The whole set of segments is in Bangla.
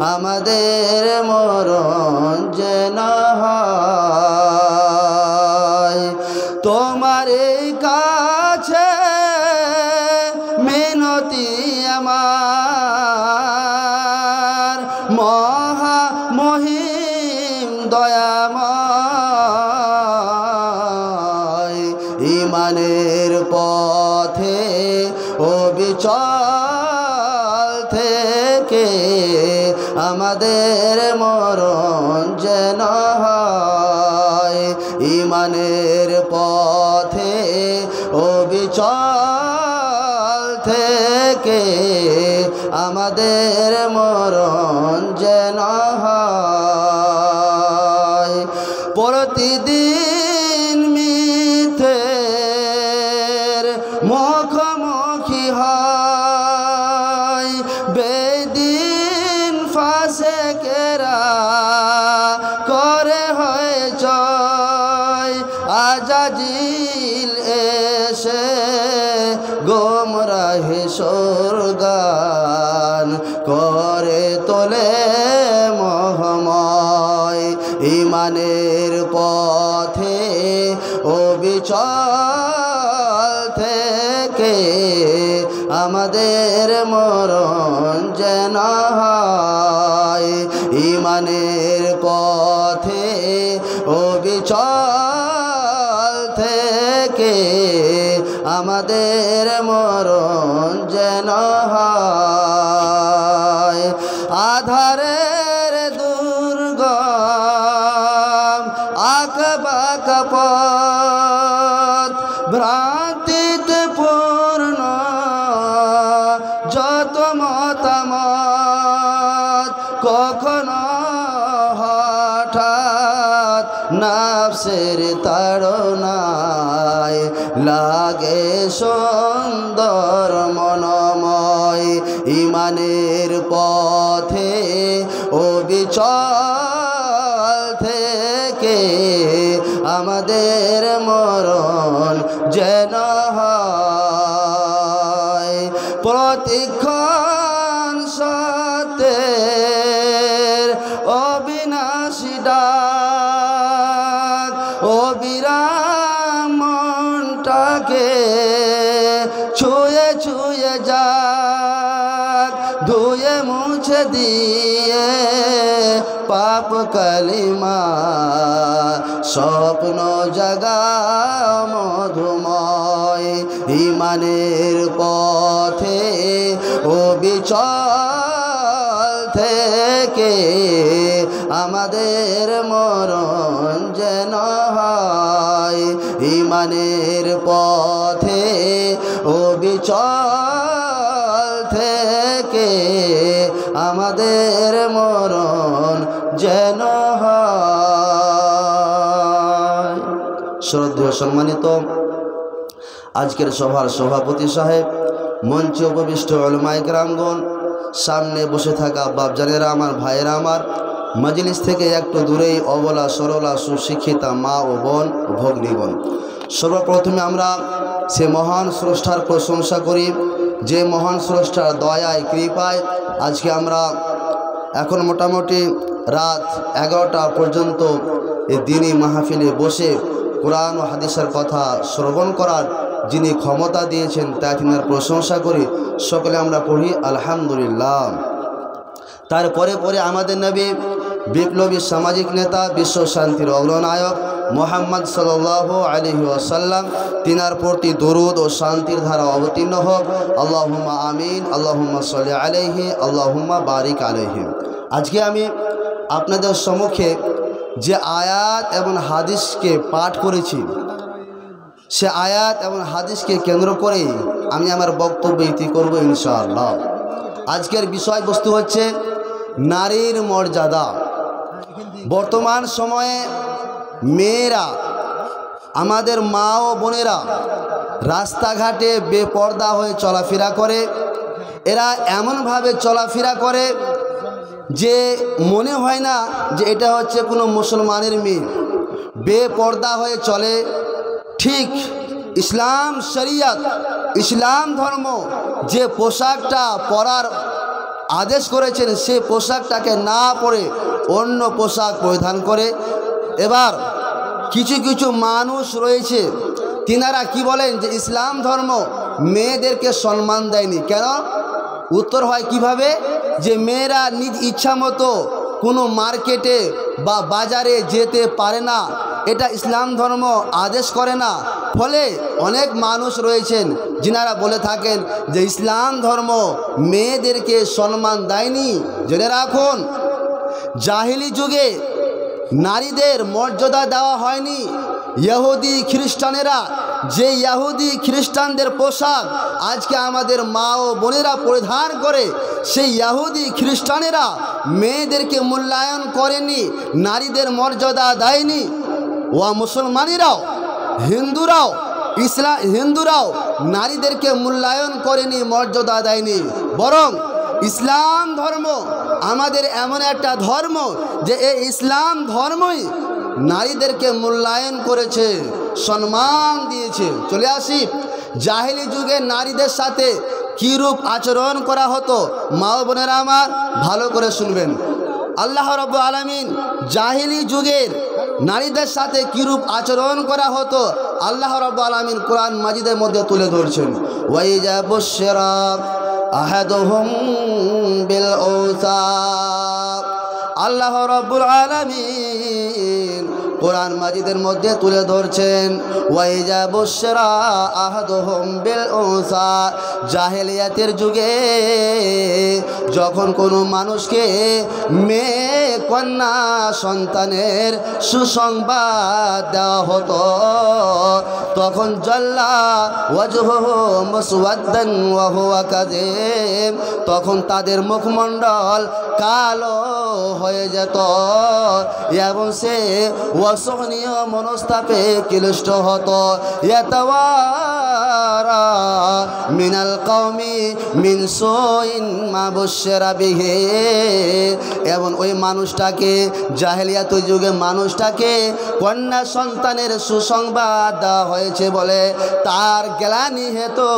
আমাদের মরণ যেন হয় তোমার এই কাছে মিনতি আমার মহা মহিম দয়াময় ঈমানের পথে অবিচল থেকে আমাদের মরণ যেন হয় ঈমানের পথে অবিচল থেকে আমাদের মরণ যেন হয় প্রতিদিন মিথ্যের মুখোমুখি হয় বেদিন ফাসেকেরা করে হয় জয় আজাজিল এসে গোমরাহে সুরগান করে তোলে মোহময় ঈমানের পথে অবিচল থেকে আমাদের মরণ যেন হয় ঈমানের পথে অবিচল থেকে আমাদের মরণ যেন হয় আধারের দুর্গম আঁকাবাঁকা পথ ভ্রান্তিতে পূর্ণ যত মতামত কখনো হঠাৎ নাফসের তাড়নায় লাগে সুন্দর মনময় ঈমানের পথে অবিচল থেকে আমাদের মরণ যেন হয় প্রতিক্ষণ সত্যের অবিনাশী ডাক অবিরাম মনটাকে ছুঁয়ে ছুঁয়ে যাক ধুয়ে মুছে দিয়ে পাপ কালিমা স্বপ্ন জাগা মধুময় ঈমানের পথে অবিচল থেকে আমাদের মরণ যেন হয় ঈমানের পথে অবিচল থেকে আমাদের মরণ যেন হয় শ্রদ্ধেয় সম্মানিত আজকের সভার সভাপতি সাহেব মঞ্চে উপবিষ্ট উলামায়ে কেরামগণ সামনে বসে থাকা বাপজানেরা আমার ভাইয়েরা আমার মজলিস থেকে একটু দূরেই অবলা সরলা সুশিক্ষিতা মা ও বোন ভগ্নীগণ সর্বপ্রথমে আমরা সে মহান স্রষ্টার প্রশংসা করি যে মহান স্রষ্টার দয়ায় কৃপায় আজকে আমরা এখন মোটামুটি রাত 11টা পর্যন্ত এই দিনী মাহফিলে বসে কোরআন ও হাদিসের কথা শ্রবণ করার যিনি ক্ষমতা দিয়েছেন তা তিনার প্রশংসা করি সকলে আমরা পড়ি আলহামদুলিল্লাহ তারপরে পরে আমাদের নবী বিপ্লবী সামাজিক নেতা বিশ্ব শান্তির অগ্রনায়ক মোহাম্মদ সাল্লাল্লাহু আলাইহি ওয়াসাল্লাম তিনার প্রতি দরুদ ও শান্তির ধারা অবতীর্ণ হোক আল্লাহুম্মা আমিন আল্লাহুম্মা সাল্লি আলাইহি আল্লাহুম্মা বারিক আলাইহি আজকে আমি আপনাদের সম্মুখে যে আয়াত এবং হাদিসকে পাঠ করেছি সে আয়াত এবং হাদিসকে কেন্দ্র করে আমি আমার বক্তব্য ইতি করব ইনশাআল্লাহ আজকের বিষয়বস্তু হচ্ছে নারীর মর্যাদা বর্তমান সময়ে মেয়েরা আমাদের মা ও বোনেরা রাস্তাঘাটে বেপর্দা হয়ে চলাফেরা করে এরা এমনভাবে চলাফেরা করে যে মনে হয় না যে এটা হচ্ছে কোনো মুসলমানের মেয়ে বেপর্দা হয়ে চলে ঠিক ইসলাম শরিয়ত ইসলাম ধর্ম যে পোশাকটা পরার আদেশ করেছেন সে পোশাকটাকে না পরে অন্য পোশাক পরিধান করে। এবার কিছু কিছু মানুষ রয়েছে তিনারা কি বলেন যে ইসলাম ধর্ম মেয়েদেরকে সম্মান দেয়নি। কেন? উত্তর হয় কিভাবে, যে মেয়েরা নিজ ইচ্ছা মতো কোনো মার্কেটে বা বাজারে যেতে পারে না, এটা ইসলাম ধর্ম আদেশ করে না। ফলে অনেক মানুষ রয়েছেন যিনারা বলে থাকেন যে ইসলাম ধর্ম মেয়েদেরকে সম্মান দেয়নি। জেনে রাখুন, জাহিলি যুগে নারীদের মর্যাদা দেওয়া হয়নি। ইহুদি খ্রিস্টানেরা যে ইহুদি খ্রিস্টানদের পোশাক আজকে আমাদের মা ও বোনেরা পরিধান করে, সেই ইহুদি খ্রিস্টানেরা মেয়েদেরকে মূল্যায়ন করেনি, নারীদের মর্যাদা দেয়নি। ও মুসলমানেরাও হিন্দুরাও নারীদেরকে মূল্যায়ন করেনি, মর্যাদা দেয়নি। বরং ইসলাম ধর্ম আমাদের এমন একটা ধর্ম যে এই ইসলাম ধর্মই নারীদেরকে মূল্যায়ন করেছে, সম্মান দিয়েছে। চলে আসি, জাহেলি যুগে নারীদের সাথে কীরূপ আচরণ করা হতো। মা ও বোনেরা আমার ভালো করে শুনবেন। আল্লাহ রাব্বুল আলামিন জাহেলি যুগের নারীদের সাথে কীরূপ আচরণ করা হতো আল্লাহ রাব্বুল আলামিন কোরআন মাজিদের মধ্যে তুলে ধরছেন। ওয়াইজা বুশরা আহাদুহুম বিল উনসা, আল্লাহ রাব্বুল আলামিন কোরআন মাজিদের মধ্যে তুলে ধরছেন ওয়াইজা বুশরা আহাদুহুম বিল উনসা। জাহেলিয়াতের যুগে যখন কোনো মানুষকে মেয়ে কন্যা সন্তানের সুসংবাদ দেওয়া হতো, তখন জাল্লা ওয়াজহুহু মুসওয়াদ্দান ওয়া হুয়া কাযীম, তখন তাদের মুখমণ্ডল কালো হয়ে যেত এবং সে অসহনীয় মনস্তাপে ক্লিষ্ট হতো। ইয়াতাওয়ারা মিনাল কওমি মিন সুইন মা বুশরা বিহি, এবং ওই মানুষটাকে জাহেলিয়াত যুগে মানুষটাকে কন্যা সন্তানের সুসংবাদ দেওয়া হয়েছে বলে তার গ্লানি হেতু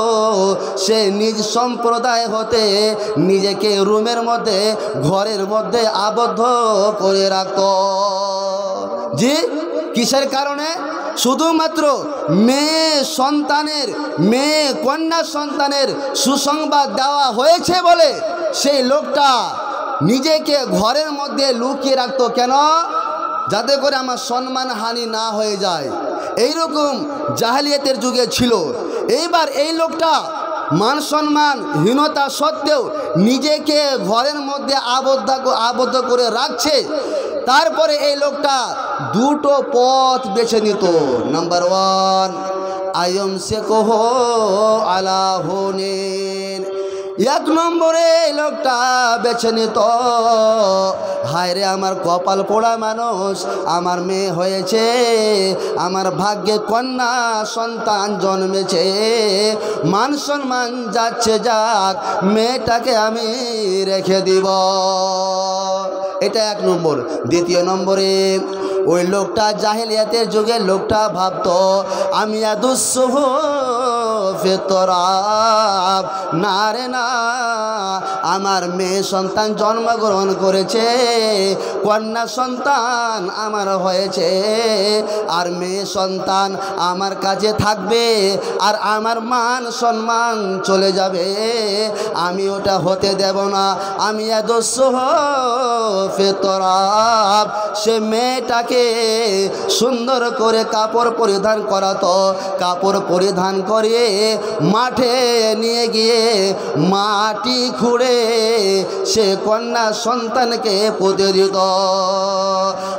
সে নিজ সম্প্রদায় হতে নিজেকে রুমের মধ্যে ঘরের মধ্যে আবদ্ধ করে রাখত। জি, কিসের কারণে? শুধুমাত্র মেয়ে কন্যা সন্তানের সুসংবাদ দেওয়া হয়েছে বলে সেই লোকটা নিজেকে ঘরের মধ্যে লুকিয়ে রাখতো। কেন? যাতে করে আমার সম্মান হানি না হয়ে যায়। এইরকম জাহেলিয়াতের যুগে ছিল। এইবার এই লোকটা মান সম্মানহীনতা সত্ত্বেও নিজেকে ঘরের মধ্যে আবদ্ধ করে রাখছে। তারপরে এই লোকটা দুটো পথ বেছে নিত। নাম্বার 1, আয়ুমসিকুহু আলা হুনিন। 1 নম্বরে এই লোকটা বেছে নিত, হায় রে আমার কপাল পোড়া মানুষ, আমার মেয়ে হয়েছে, আমার ভাগ্যে কন্যা সন্তান জন্মেছে, মান সম্মান যাচ্ছে যাক, মেয়েটাকে আমি রেখে দিব। এটা 1 নম্বর। 2 নম্বরে ওই লোকটা জাহেলিয়াতের যুগে লোকটা ভাবতো আমি আদুসুহ ফিতরাব, না রে না, আমার মেয়ে সন্তান জন্মগ্রহণ করেছে, কন্যা সন্তান আমার হয়েছে, আর মেয়ে সন্তান আমার কাছে থাকবে আর আমার মান সম্মান চলে যাবে, আমি ওটা হতে দেব না। আমি আদুসুহ ফিতরাব। সে মেয়েটাকে সুন্দর করে কাপড় পরিধান করাতো, কাপড় পরিধান করিয়ে মাঠে নিয়ে গিয়ে মাটি খুঁড়ে সে কন্যা সন্তানকে পুঁতে দিত।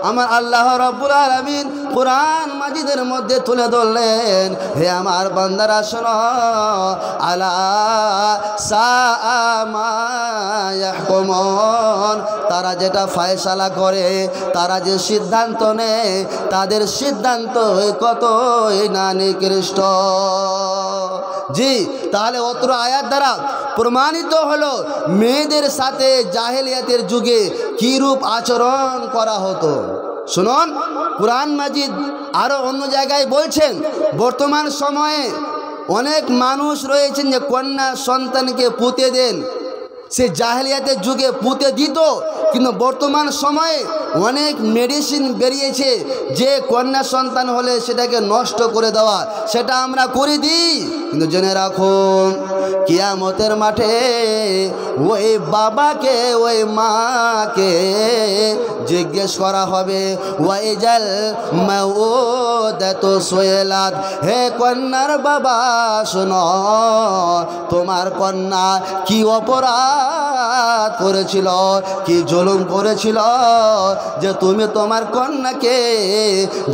আমার আল্লাহ রাব্বুল আলামিন কোরআন মাজিদের মধ্যে তুলে ধরলেন, হে আমার বান্দারা শোনো, আলা সাআ মা ইয়াহকুমুন, তারা যেটা ফয়সালা করে, তারা যে সিদ্ধান্ত নেয়, তাদের সিদ্ধান্ত কতই না নিকৃষ্ট। জি, তাহলে অত্র আয়াত দ্বারা প্রমাণিত হলো মেয়েদের সাথে জাহেলিয়াতের যুগে কিরূপ আচরণ করা হতো। শুনুন, কুরআন মাজিদ আরও অন্য জায়গায় বলছেন, বর্তমান সময়ে অনেক মানুষ রয়েছেন যে কন্যা সন্তানকে পুঁতে দেন, সে জাহেলিয়াতের যুগে পুঁতে দিত, কিন্তু বর্তমান সময়ে অনেক মেডিসিন বেরিয়েছে যে কন্যা সন্তান হলে সেটাকে নষ্ট করে দেওয়া, সেটা আমরা করে দিই। কিন্তু জেনে রাখুন, কিয়ামতের মাঠে ওই বাবাকে ওই মাকে জিজ্ঞেস করা হবে, ওয়াইজাল মাউদাতু সুইলাত, হে কন্যার বাবা শোনো, তোমার কন্যা কি অপরাধ করেছিল, কি জুলুম করেছিল যে তুমি তোমার কন্যাকে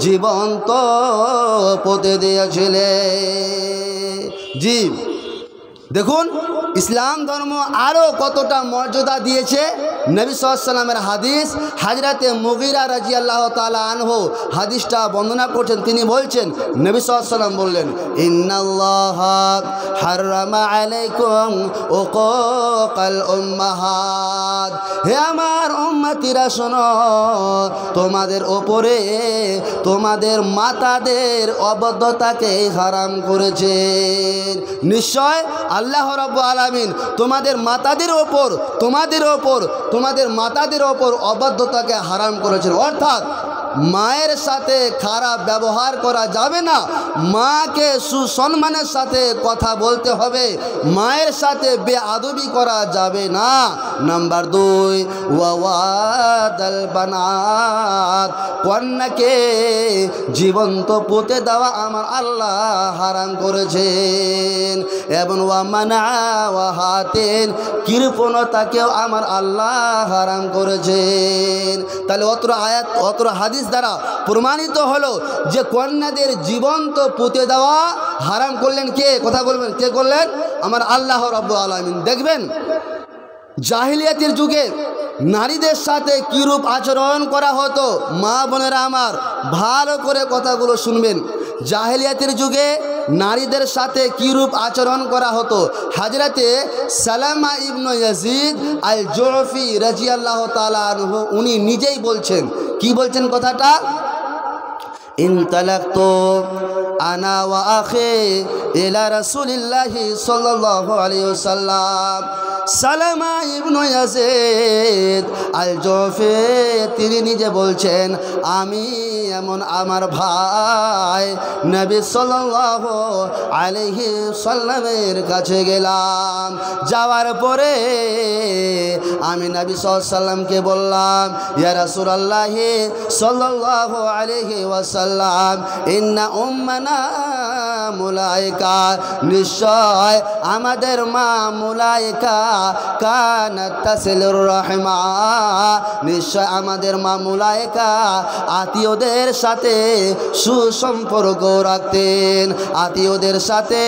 জীবন্ত পুঁতে দিয়েছিলে। জি, দেখুন ইসলাম ধর্ম আরও কতটা মর্যাদা দিয়েছে। নবী সাল্লাল্লাহু আলাইহি ওয়াসাল্লামের হাদিস, হযরতে মুগীরা রাদিয়াল্লাহু তাআলা আনহু হাদিসটা বর্ণনা করছেন। তিনি বলছেন, নবী সাল্লাল্লাহু আলাইহি ওয়াসাল্লাম বললেন, ইন্নাল্লাহা হারামা আলাইকুম উকুকাল উম্মাহাত, হে আমার উম্মতিরা শোনো, তোমাদের ওপরে তোমাদের মাতাদের অবদ্ধতাকে হারাম করেছেন। নিশ্চয় আল্লাহ রাব্বুল আলামিন তোমাদের মাতাদের ওপর অবাধ্যতাকে হারাম করেছেন। অর্থাৎ মায়ের সাথে খারাপ ব্যবহার করা যাবে না, মাকে সুসম্মানের সাথে কথা বলতে হবে, মায়ের সাথে বেআদবি করা যাবে না। নাম্বার 2, ওয়াওয়াদাল বানাত, কন্যাকে জীবন্ত পুঁতে দেওয়া আমার আল্লাহ হারাম করেছেন। এবং ওয়ামানা ওয়াহাতেন, কৃপণতাকেও আমার আল্লাহ হারাম করেছেন। তাহলে অত্র হাদিস দ্বারা প্রমাণিত হলো যে কন্যাদের জীবন্ত পুঁতে দেওয়া হারাম করলেন কে? কথা বলবেন, কে করলেন? আমার আল্লাহ রাব্বুল আলামিন। দেখবেন জাহিলিয়াতের যুগে নারীদের সাথে কিরূপ আচরণ করা হতো। মা বোনেরা আমার, ভালো করে কথাগুলো শুনবেন। জাহিলিয়াতের যুগে নারীদের সাথে কিরূপ আচরণ করা হতো। হযরতে সালামা ইবনে ইয়াজিদ আল জুরফি রাদিয়াল্লাহু তাআলা আনহু উনি নিজেই বলছেন, কি বলছেন কথাটা? ইনতালাকতু আনা ওয়া আখি ইলা রাসূলিল্লাহি সাল্লাল্লাহু আলাইহি ওয়াসাল্লাম। সালামা ইবনে ইয়াজিদ আল জুরফি তিনি নিজে বলছেন, আমি এমন আমার ভাই নবী সাল্লাল্লাহু আলাইহি সাল্লামের কাছে গেলাম। যাওয়ার পরে আমি নবী সাল্লাল্লাহু আলাইহি সাল্লামকে বললাম, ইয়া রাসূলুল্লাহ সাল্লাল্লাহু আলাইহি ওয়াসাল্লাম, ইন্না উম্মানা মুলাইকা, নিশ্চয় আমাদের মা মুলাইকা কানাত তাসিলুর রাহমা, নিশ্চয় আমাদের মা মুলাইকা আত্মীয়দের সাথে সুসম্পর্ক রাখতেন, আত্মীয়দের সাথে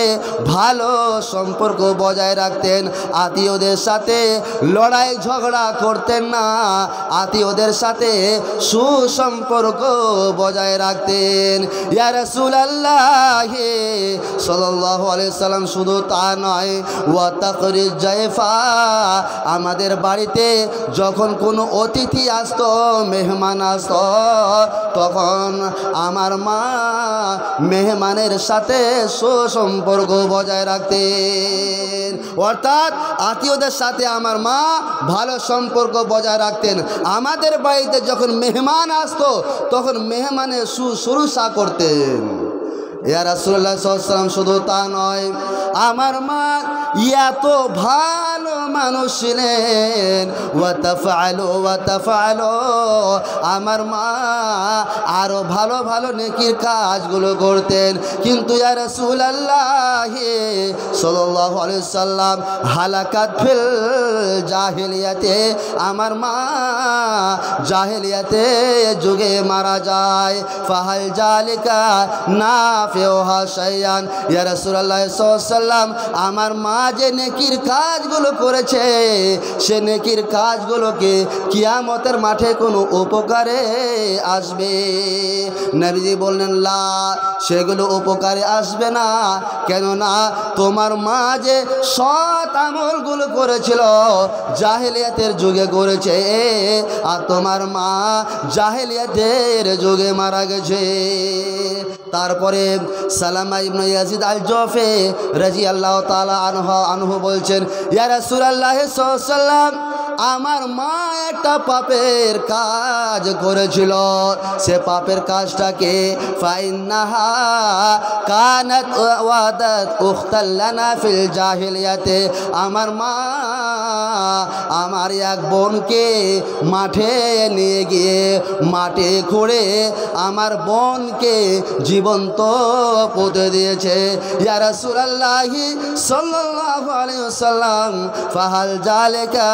ভালো সম্পর্ক বজায় রাখতেন, আত্মীয়দের সাথে লড়াই ঝগড়া করতেন না, আত্মীয়দের সাথে সুসম্পর্ক বজায় রাখতেন। ইয়া রাসূলুল্লাহ সাল্লাল্লাহু আলাইহি সাল্লাম, শুধু তা নয়, ওয়া তাকরিজ জায়ফা, আমাদের বাড়িতে যখন কোনো অতিথি আসতো, মেহমান আসতো, তখন আমার মা মেহমানের সাথে সুসম্পর্ক বজায় রাখতেন। অর্থাৎ আত্মীয়দের সাথে আমার মা ভালো সম্পর্ক বজায় রাখতেন। আমাদের বাড়িতে যখন মেহমান আসতো তখন মেহমানের শুশ্রূষা করতেন। ইয়া রাসূলুল্লাহ সাল্লাল্লাহু আলাইহি ওয়াসাল্লাম, শুধু তা নয়, আমার মা এত ভালো মানুষ ছিলেন। ওয়া তাফআলু, আমার মা আরো ভালো ভালো নেকির কাজগুলো করতেন। কিন্তু ইয়া রাসূলুল্লাহ সাল্লাল্লাহু আলাইহি ওয়াসাল্লাম, হালাকাত ফিল জাহিলিয়াতে, আমার মা জাহিলিয়াতে যুগে মারা যায়। ফাহাল জালিকা নাফিউহা শাইয়ান, ইয়া রাসূলুল্লাহ সাল্লাল্লাহু আলাইহি ওয়াসাল্লাম, আমার মা যে নেকির কাজগুলো করেছে, সে নেকির কাজগুলোকে কিয়ামতের মাঠে কোনো উপকারে আসবে? নবীজি বললেন, লা, সেগুলো উপকারে আসবে না। কেননা তোমার মা যে সৎ আমলগুলো করেছিল জাহেলিয়াতের যুগে করেছে, আর তোমার মা জাহেলিয়াতের যুগে মারা গেছে। তারপরে সালামা ইবনে ইয়াজিদ আল জফে রাদিয়াল্লাহু তাআলা আনহু বলছেন, ইয়া রাসূলুল্লাহ সাল্লাল্লাহু আলাইহি ওয়াসাল্লাম, আমার মা একটা পাপের কাজ করেছিল। সে পাপের কাজটাকে ফাইন্নাহা কানাত ওয়াদাত উখতাল্লানা ফিল জাহিলিয়াতে, আমার মা আমার এক বোনকে মাঠে নিয়ে গিয়ে মাঠে খুঁড়ে আমার বোনকে জীবন্ত পুঁতে দিয়েছে। ইয়া রাসূলুল্লাহি সাল্লাল্লাহু আলাইহি ওয়াসাল্লাম, ফাহাল জালিকা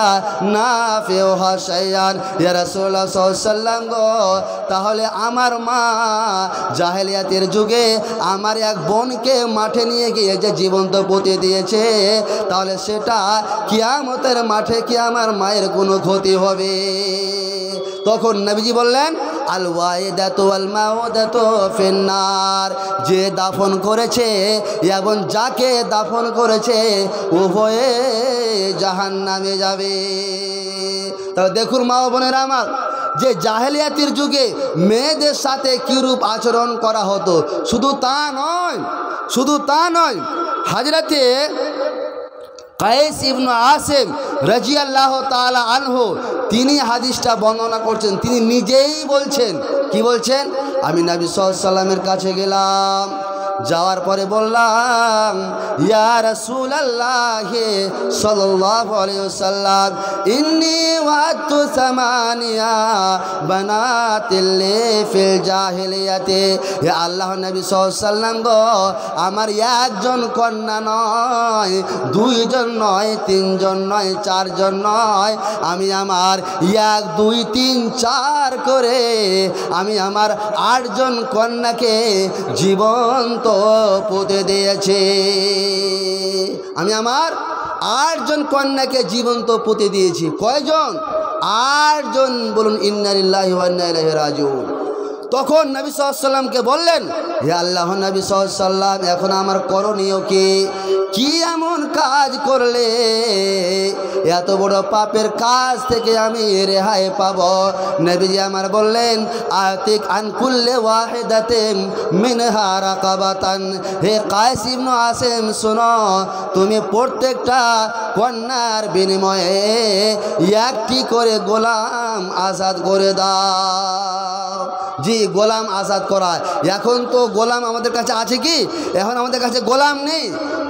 নাফিউহা শাইআন, ইয়া রাসূলুল্লাহ সাল্লাল্লাহু আলাইহি ওয়াসাল্লাম গো, তাহলে আমার মা জাহেলিয়াতের যুগে আমার এক বোনকে মাঠে নিয়ে গিয়ে যে জীবন্ত পুঁতে দিয়েছে, তাহলে সেটা কিয়ামতের মাঠে কি আমার মায়ের কোনো ক্ষতি হবে? তখন নবীজি বললেন, আল ওয়াইদাতু ওয়াল মাউদাতু ফিন্নার, যে দাফন করেছে এবং যাকে দাফন করেছে উভয়ে জাহান্নামে যাবে। তাহলে দেখুন মা ও বোনেরা আমার, যে জাহেলিয়াতের যুগে মেয়েদের সাথে কিরূপ আচরণ করা হতো, শুধু তা নয়, হযরতে কায়েস ইবনে আসিম রাদিয়াল্লাহু তাআলা আনহু তিনি হাদিসটা বর্ণনা করছেন। তিনি নিজেই বলছেন, কি বলছেন, আমি নবী সাল্লাল্লাহু আলাইহি ওয়াসাল্লামের কাছে গেলাম, যাওয়ার পরে বললাম, ইয়া রাসূলুল্লাহ সাল্লাল্লাহু আলাইহি ওয়াসাল্লাম, ইন্নী ওয়াতু সামানিয়া বানাতিল ফিল জাহিলিয়াতে, হে আল্লাহর নবী সাল্লাল্লাহু আলাইহি ওয়াসাল্লাম গো, আমার একজন কন্যা নয়, দুইজন নয়, তিনজন নয়, চারজন নয়, আমি আমার 1 2 3 4 করে আমি আমার 8 জন কন্যাকে জীবন্ত পুঁতে দিয়েছে। আমি আমার 8 জন কন্যাকে জীবন্ত পুঁতে দিয়েছি। কয়জন? 8 জন। বলুন ইন্না লিল্লাহি ওয়া ইন্না ইলাইহি রাজিউন। তখন নবী সাল্লাল্লাহু আলাইহি ওয়াসাল্লামকে বললেন, হে আল্লাহর নবী সাল্লাল্লাহু আলাইহি ওয়াসাল্লাম, এখন আমার করণীয় কি এমন কাজ করলে এত বড় পাপের কাজ থেকে আমি রেহাই পাব? নবীজি আমার বললেন, আতিক আন কুল্লি ওয়াহিদাতিন মিনহা রাকাবাতান, হে কায়েস ইবনে আসিম শোনো, তুমি প্রত্যেকটা কন্যার বিনিময়ে একটি করে গোলাম আজাদ করে দাও। জি, গোলাম আজাদ করা। এখন তো গোলাম আমাদের কাছে আছে কি? এখন আমাদের কাছে গোলাম নেই।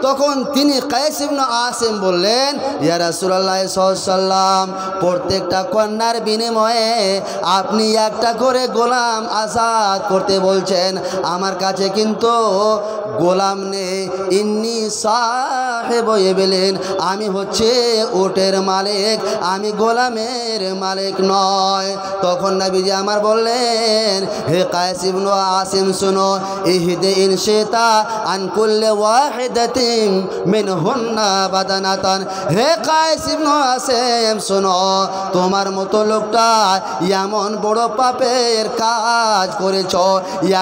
তখন তিনি কায়েস ইবনে আসিম বললেন, ইয়া রাসূলুল্লাহ সাল্লাল্লাহু আলাইহি ওয়াসাল্লাম, প্রত্যেকটা কন্যার বিনিময়ে আপনি একটা করে গোলাম আজাদ করতে বলছেন, আমার কাছে কিন্তু গোলাম নেই। ইন্নী সাহেব ইবলিন, আমি হচ্ছে উটের মালিক, আমি গোলামের মালিক নয়। তখন নবীজি আমার বললেন, হে কায়েস ইবনে আসিম শুনো, ইহদি ইনশিতা আন কুল্লি ওয়াহিদাতিন মিনহুন্না বাদানাতান, হে কায়েস ইবনে আসিম শুনো, তোমার মতো লোকটা এমন বড় পাপের কাজ করেছ,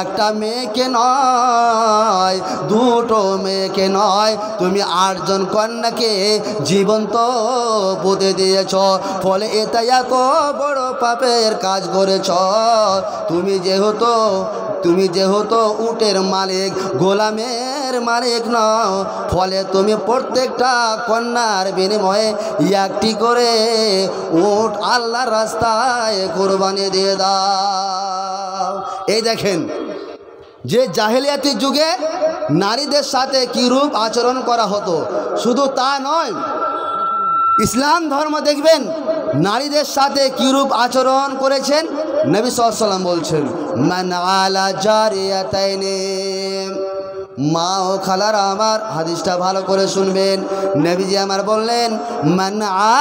একটা মেয়েকে নয়, দুটো মেয়েকে নয়, তুমি 8 জন কন্যাকে জীবন্ত পুঁতে দিয়েছ। ফলে এটা এত বড় পাপের কাজ করেছ। তুমি যেহেতু উটের মালিক, গোলামের মালিক নও, ফলে তুমি প্রত্যেকটা কন্যার বিনিময়ে একটি করে উট আল্লাহর রাস্তায় কুরবানি দিয়ে দাও। এই দেখেন, যে জাহেলিয়াতের যুগে নারীদের সাথে কিরূপ আচরণ করা হতো, শুধু তা নয়, ইসলাম ধর্ম দেখবেন নারীদের সাথে কিরূপ আচরণ করেছেন। নবী সাল্লাল্লাহু আলাইহি ওয়াসাল্লাম বলছেন, মান আলা জারিয়াতাইনি, মা ও খালারা আমার হাদিসটা ভালো করে শুনবেন। নবীজি আমার বললেন, মান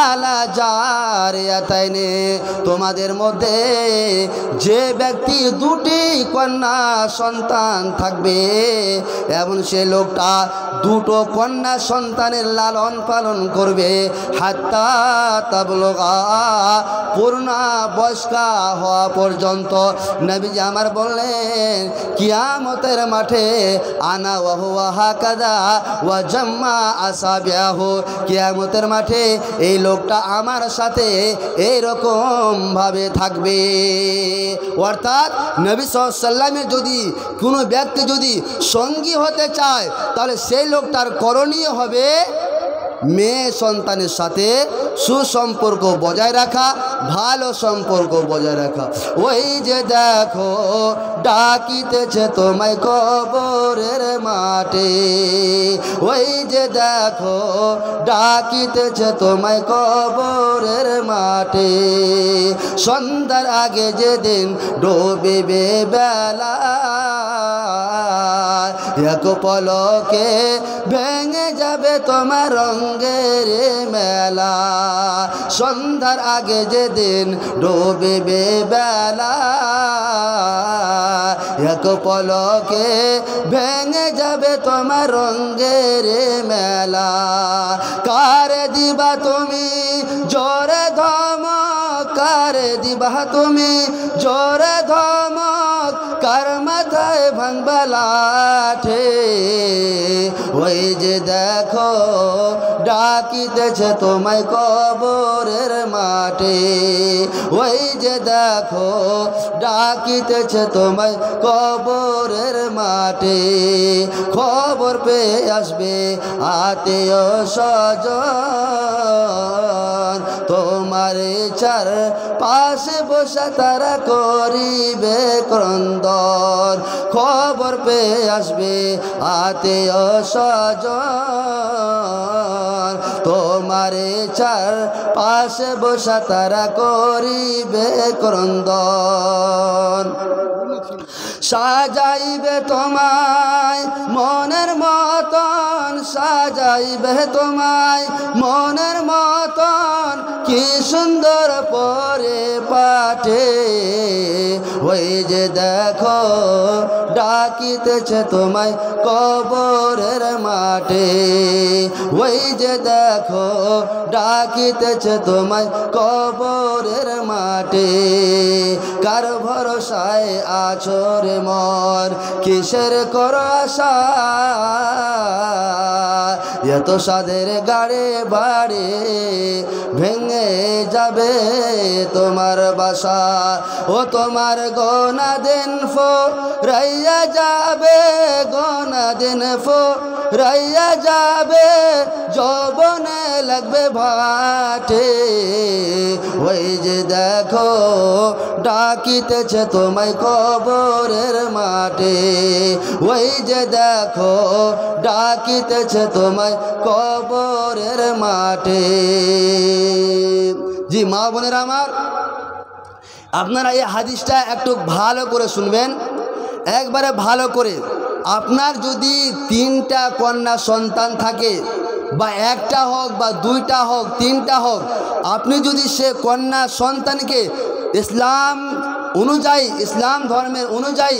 আলা জারিয়াতাইনি, তোমাদের মধ্যে যে ব্যক্তি 2টি কন্যা সন্তান থাকবে এবং সে লোকটা 2টো কন্যা সন্তানের লালন পালন করবে, হাত্তা তাবলুগা, পূর্ণা বয়স্কা হওয়া পর্যন্ত। নবীজি আমার বললেন, কিয়ামতের মাঠে আন আনা ওয়া হুয়া হাকাযা ওয়া জাম্মা আসাবিআহু, কিয়ামতের মাঠে এই লোকটা আমার সাথে এইরকম ভাবে থাকবে। অর্থাৎ নবী সাল্লাল্লাহু আলাইহি ওয়াসাল্লামের যদি কোনো ব্যক্তি যদি সঙ্গী হতে চায় তাহলে সেই লোকটার করণীয় হবে মেয়ে সন্তানের সাথে সুসম্পর্ক বজায় রাখা, ভালো সম্পর্ক বজায় রাখা। ওই যে দেখো ডাকিতেছে তোমায় কবরের মাঠে, ওই যে দেখো ডাকিতেছে তোমায় কবরের মাঠে, সন্ধ্যার আগে যেদিন ডুবিবে বেলা, এক পলকে ভেঙে যাবে তোমার রঙের মেলা, সন্ধ্যার আগে যেদিন ডুবিবে বেলা, এক পলকে ভেঙে যাবে তোমার রঙের মেলা। কারে দিবা তুমি জোরে ধমক, কারে দিবা তুমি জোরে ধমক, কার মাথায় ভাঙবা লাঠি, ওই যে দেখো ডাকিতেছে তোমায় কবরের মাঠে, ওই যে দেখো ডাকিতেছে তোমায় কবরের মাঠে, খবর পেয়ে আসবে আত্মীয় স্বজন, তোমার চার পাশে বসে তারা করিবে ক্রন্দন, খবর পেয়ে আসবে আত্মীয় স্বজন, তোমার চার পাশে বসে তারা করিবে ক্রন্দন। সাজাইবে তোমায় মনের মতন, সাজাইবে তোমায় মনের মতন, কি সুন্দর পরে পাঠে, ওই যে দেখো ডাকিতেছে তোমায় কবরের মাঠে, ওই যে দেখো ডাকিতেছে তোমায় কবরের মাঠে, কার ভরসায় আছো রে মন, কিসের করো আশা, এত সাদের গাড়ে বাড়ি ভেঙে যাবে তোমার বাসা, ও তোমার গোনা দিন ফুরাইয়া যাবে, গোনা দিন ফুরাইয়া যাবে, যৌবনে লাগবে ভাটে, ওই যে দেখো ডাকিতেছে তোমায় কবরের মাঠে, ওই যে দেখো ডাকিতেছে তোমায় কবরের মাঠে। জি মা বোনেরা আমার, আপনারা এই হাদিসটা একটু ভালো করে শুনবেন, একবারে ভালো করে। আপনার যদি 3টা কন্যা সন্তান থাকে, বা একটা হোক বা 2টা হোক 3টা হোক, আপনি যদি সে কন্যা সন্তানকে ইসলাম অনুযায়ী, ইসলাম ধর্মের অনুযায়ী,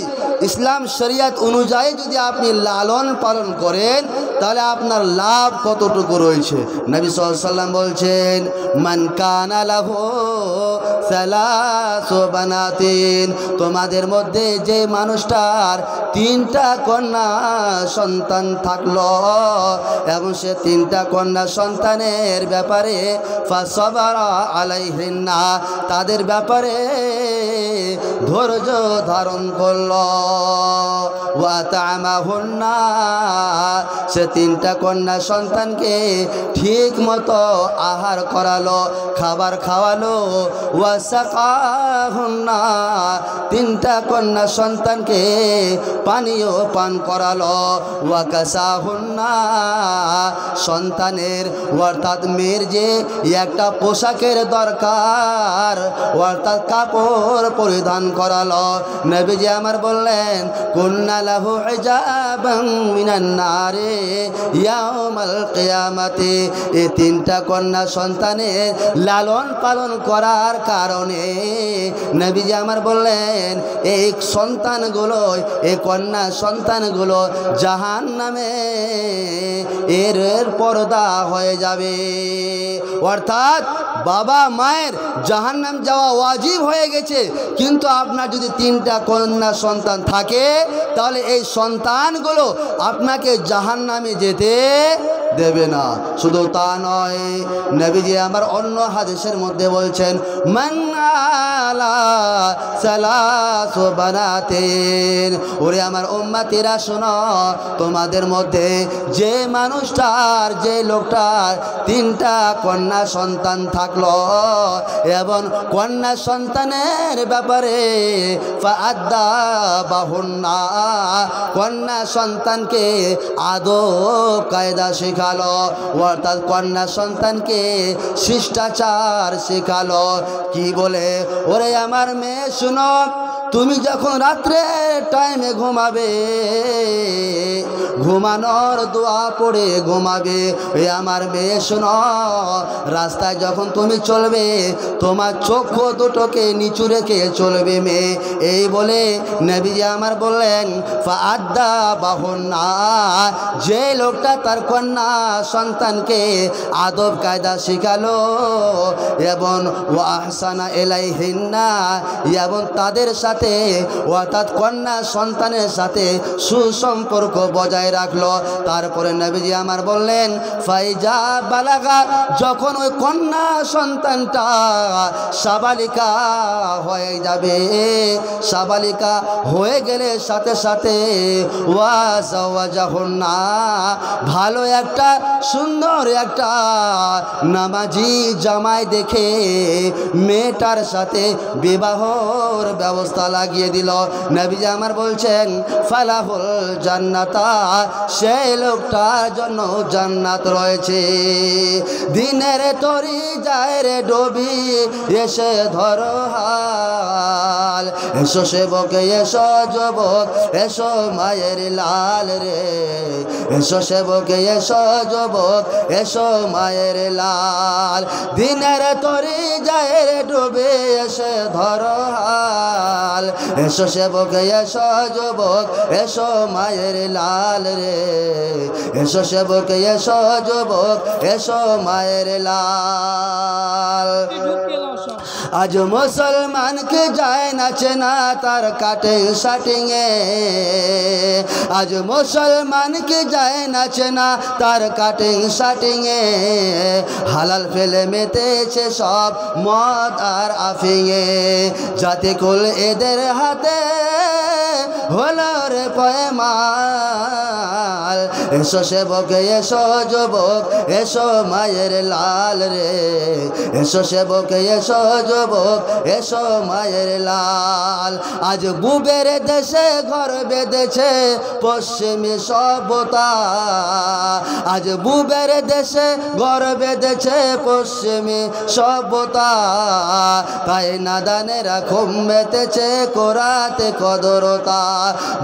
ইসলাম শরিয়ত অনুযায়ী যদি আপনি লালন পালন করেন, তাহলে আপনার লাভ কতটুকু রয়েছে। নবী সাল্লাল্লাহু আলাইহি ওয়াসাল্লাম বলছেন, মান কানা লাহু সালাসু বানাতিন, তোমাদের মধ্যে যে মানুষটার 3টা কন্যা সন্তান থাকলো এবং সে 3টা কন্যা সন্তানের ব্যাপারে ফাসাবারা আলাইহিন্না, তাদের ব্যাপারে ধৈর্য ধারণ করল, ওয়া তা'মাহুন্না, সে 3টা কন্যা সন্তানকে ঠিক মতো আহার করালো, খাবার খাওয়ালো, ওয়া সাকাহুন্না, 3টা কন্যা সন্তানকে পানীয় পান করালো, ওয়া কাসাহুন্না, সন্তানের অর্থাৎ মেয়ের যে একটা পোশাকের দরকার অর্থাৎ কাপড় পরিধান করালো। নবীজি আমার বললেন, কুন্না লাহু হিজাবান মিনান নারে ইয়াউমাল কিয়ামাতি, এই 3টা কন্যা সন্তানের লালন পালন করার কারণে নবীজি আমার বললেন, এই সন্তানগুলো, এই কন্যা সন্তানগুলো জাহান্নামে এর পর্দা হয়ে যাবে। অর্থাৎ বাবা মায়ের জাহান্নাম যাওয়া ওয়াজিব হয়ে গেছে, কিন্তু আপনার যদি 3টা কন্যা সন্তান থাকে তাহলে এই সন্তানগুলো আপনাকে জাহান্নামে যেতে দেবে না। শুধু তা নয়, নবীজি আমার অন্য হাদিসের মধ্যে বলছেন, মান আলা সালাসু বানাতিন, ওরে আমার উম্মতিরা শোনো, তোমাদের মধ্যে যে মানুষটার, যে লোকটার 3টা কন্যা সন্তান থাকলো এবং কন্যা সন্তানের ব্যাপারে ফাআদ্দা বাহুন্না, কন্যা সন্তানকে আদব কায়দা শেখালো, অর্থাৎ কন্যা সন্তানকে শিষ্টাচার শেখালো। কি বলে, ওরে আমার মেয়ে শুনো, তুমি যখন রাত্রে টাইমে ঘুমাবে, ঘুমানোর দোয়া পড়ে ঘুমাবে। ওই আমার মেয়ে শোনো, রাস্তায় যখন তুমি চলবে তোমার চক্ষু দুটোকে নিচু রেখে চলবে মেয়ে। এই বলে নবীজি আমার বললেন, ফাআদ্দা বাহুন্না, যে লোকটা তার কন্যা সন্তানকে আদব কায়দা শিখালো এবং ওয়া আহসানা ইলাইহিন্না, এবং তাদের সাথে অর্থাৎ কন্যা সন্তানের সাথে সুসম্পর্ক বজায় রাখলো। তারপরে নবীজি আমার বললেন, ফাইজা বালাগা, যখন ওই কন্যা সন্তানটা সাবালিকা হয়ে যাবে, সাবালিকা হয়ে গেলে সাথে সাথে ওয়াজাহুন্না, ভালো একটা সুন্দর একটা নামাজি জামাই দেখে মেয়েটার সাথে বিবাহর ব্যবস্থা লাগিয়ে দিল। নবীজি আমার বলছেন, ফালাহুল জান্নাতা, সেই লোকটার জন্য জান্নাত রয়েছে। দিনের তরি যায় রে ডুবি, এসে ধরো হাল, এসো সেবক এসো যুবক, এসো মায়ের লাল রে, এসো সেবক এসো যুবক, এসো মায়ের লাল। দিনের তরি যায় রে ডুবে, এসে ধরো হাল, এসো সেবক এসো যুবক, এসো মায়ের লাল রে, এসো সেবক এসো যুবক, এসো মায়ের লাল। আজ মুসলমানকে যায় নাচে না তার কাটে শাটিংয়ে, আজ মুসলমানকে যায় নাচে না তার কাটিং শাটিংয়ে, হালাল ফেলে মেতেছে সব মদ আর আফিংয়ে, যাতে কুল এদের হাতে হলো রে পয়মাল। এসো সেবক এসো যুবক, এসো মায়ের লাল রে, এসো সেবক এসো যুবক, এসো মায়ের লাল। আজ বুবের দেশে ঘর বেঁধেছে পশ্চিমী সভ্যতা, আজ বুবের দেশে ঘর বেঁধেছে পশ্চিমী সভ্যতা, তাই নাদানেরা ঘুম বেঁধেছে কোরাতে কদরতা।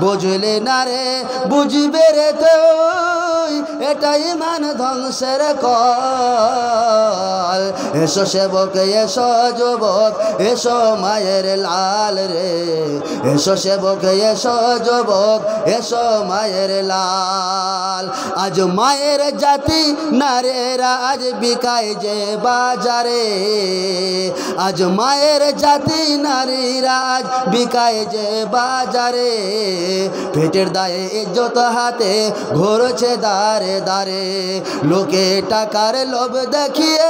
বুঝলি না রে, বুঝবে রে তুই, এটাই মান ধ্বংসের কল। এসো সেবক এসো যুবক, এসো মায়ের লাল রে, এসো সেবক এসো যুবক, এসো মায়ের লাল। আজ মায়ের জাতি নারীরা আজ বিকায় যে বাজারে, আজ মায়ের জাতি নারীরা আজ বিকায় যে বাজারে, পেটের দায়ে ইজ্জত হাতে ঘুরছে দাঁড়ে দাঁড়ে, লোকে টাকার লোভ দেখিয়ে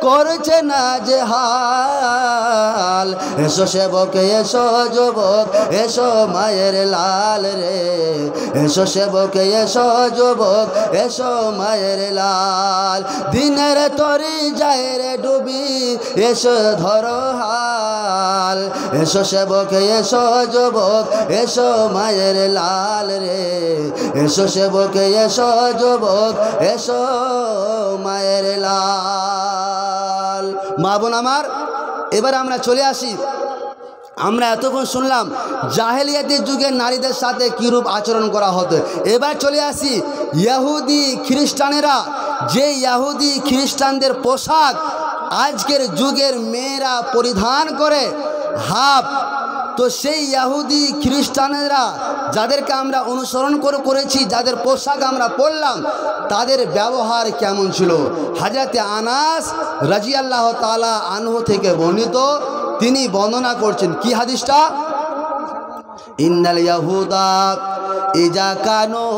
করছে না যে হাল। এসো সেবক এসো যুবক, এসো মায়ের লাল রে, এসো সেবক এসো যুবক, এসো মায়ের লাল। দিনের তরি যায় রে ডুবি, এসো ধরো হাল, এসো সেবক এসো যুবক, এসো মায়ের লাল রে, এসো সেবক এসো যুবক, এসো মায়ের লাল। মা বোন আমার, এবার আমরা চলে আসি, আমরা এতক্ষণ শুনলাম জাহেলিয়াতের যুগের নারীদের সাথে কীরূপ আচরণ করা হতো। এবার চলে আসি ইহুদি খ্রিস্টানেরা, যে ইহুদি খ্রিস্টানদের পোশাক আজকের যুগের মেয়েরা পরিধান করে হাফ, তো সেই ইহুদি খ্রিস্টানেরা যাদেরকে আমরা অনুসরণ করেছি, যাদের পোশাক আমরা পরলাম, তাদের ব্যবহার কেমন ছিল। হযরতে আনাস রাদিয়াল্লাহু তাআলা আনহু থেকে বর্ণিত, তিনি বর্ণনা করছেন কি হাদিসটা, ইন্নাল ইয়াহুদা ইজা কানো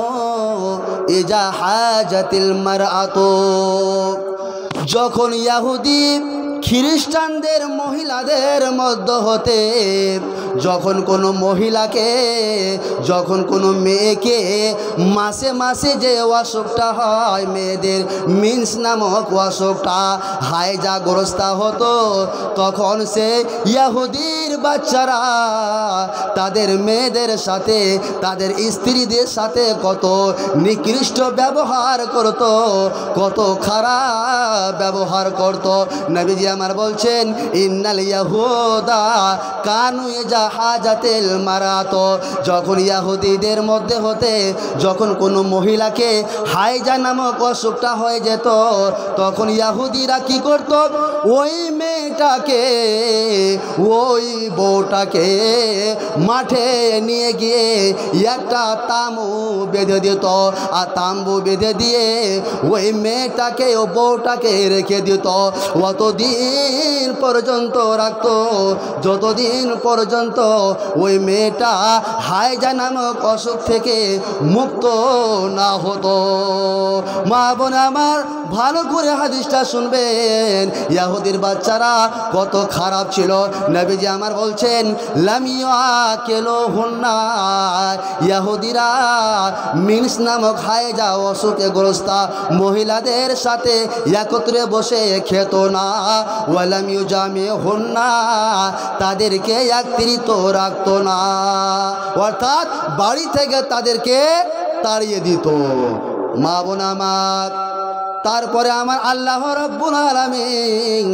ইজা হাজাতিল মারআতু, যখন ইহুদি খ্রিস্টানদের মহিলাদের মধ্য হতে যখন কোনো মহিলাকে, যখন কোনো মেয়েকে মাসে মাসে যে অসুখটা হয়, মেয়েদের মিন্স নামক অসুখটা হাইজাগ্রস্ত হতো, তখন সে ইহুদির বাচ্চারা তাদের মেয়েদের সাথে, তাদের স্ত্রীদের সাথে কত নিকৃষ্ট ব্যবহার করত, কত খারাপ ব্যবহার করত। নবীজি আমার বলছেন ইন্নাল ইয়াহুদা কানু ইজা হাজাতিল মারাতো, যখন ইহুদিদের মধ্যে হতে যখন কোনো মহিলাকে হাইজা নামক অসুখটা হয়ে যেত, তখন ইহুদিরা কি করত, ওই মেয়েটাকে, ওই বউটাকে মাঠে নিয়ে গিয়ে একটা তাঁবু বেঁধে দিত, আর তাঁবু বেঁধে দিয়ে ওই মেয়েটাকে, ও বউটাকে রেখে দিত। অতদিন পর্যন্ত রাখতো যতদিন পর্যন্ত ওই মেয়েটা হাইজা নামক অসুখ থেকে মুক্ত না হতো। মা বোন আমার ভালো করে হাদিসটা শুনবেন, ইহুদির বাচ্চারা কত খারাপ ছিল। নবীজি আমার বলছেন লামিয়া কেলো হুন্না, ইহুদিরা মিন্স নামক হাইজা অসুখে গ্রস্ত মহিলাদের সাথে একত্রে বসে খেত না। ওয়ালাম ইউজামি হুন্না, তাদেরকে একত্রিত রাখতো না, অর্থাৎ বাড়ি থেকে তাদেরকে তাড়িয়ে দিত। মা বোন আমার, তারপরে আমার আল্লাহ রাব্বুল আলামিন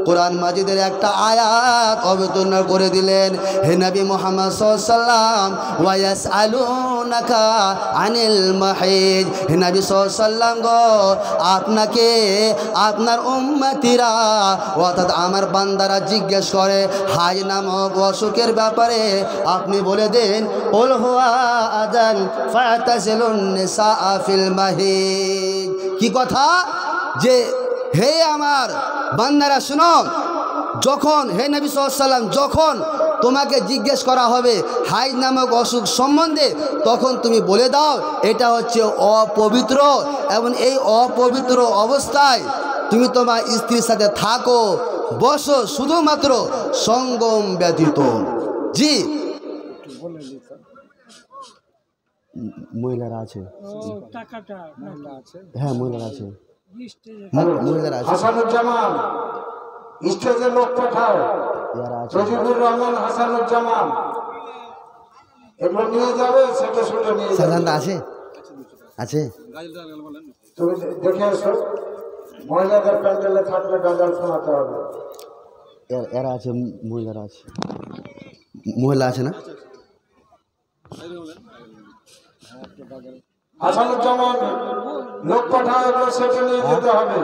কোরআন মাজিদের একটা আয়াত অবতীর্ণ করে দিলেন। হে নবী মুহাম্মদ সাল্লাল্লাহু আলাইহি ওয়াসাল্লাম, ওয়া ইয়াসআলুনাকা আনিল মাহিদ, হে নবী সাল্লাল্লাহু আলাইহি ওয়াসাল্লাম গো, আপনাকে আপনার উম্মতিরা অর্থাৎ আমার বান্দারা জিজ্ঞেস করে হাজ নামক অসুখের ব্যাপারে, আপনি বলে দেন কুল হুয়া আযান ফাতাসিলুন নিসা ফিল মাহিদ। কি কথা? যে হে আমার বান্দারা শুনো, যখন হে নবী সাল্লাল্লাহু আলাইহি ওয়াসাল্লাম, যখন তোমাকে জিজ্ঞেস করা হবে হাইজ নামক অসুখ সম্বন্ধে, তখন তুমি বলে দাও এটা হচ্ছে অপবিত্র, এবং এই অপবিত্র অবস্থায় তুমি তোমার স্ত্রীর সাথে থাকো, বসো, শুধুমাত্র সঙ্গম ব্যতীত। জি, মহিলারা আছে, হ্যাঁ মহিলারা আছে, মহিলারা আছে। হাসানুজ্জামান স্টেজে লোক পাঠাও, রজিবুর রহমান, হাসানুজ্জামান এগুলো নিয়ে যাবে, সেটা শুনে নিয়ে যাবে। আছে আছে, তুমি দেখে এসো, মহিলাদের প্যান্ডেলে থাকলে গাজাল শোনাতে হবে। এরা আছে, মহিলারা আছে, মহিলা আছে না? হাসানুজ্জামান লোক পাঠাও, এগুলো সেটা নিয়ে যেতে হবে।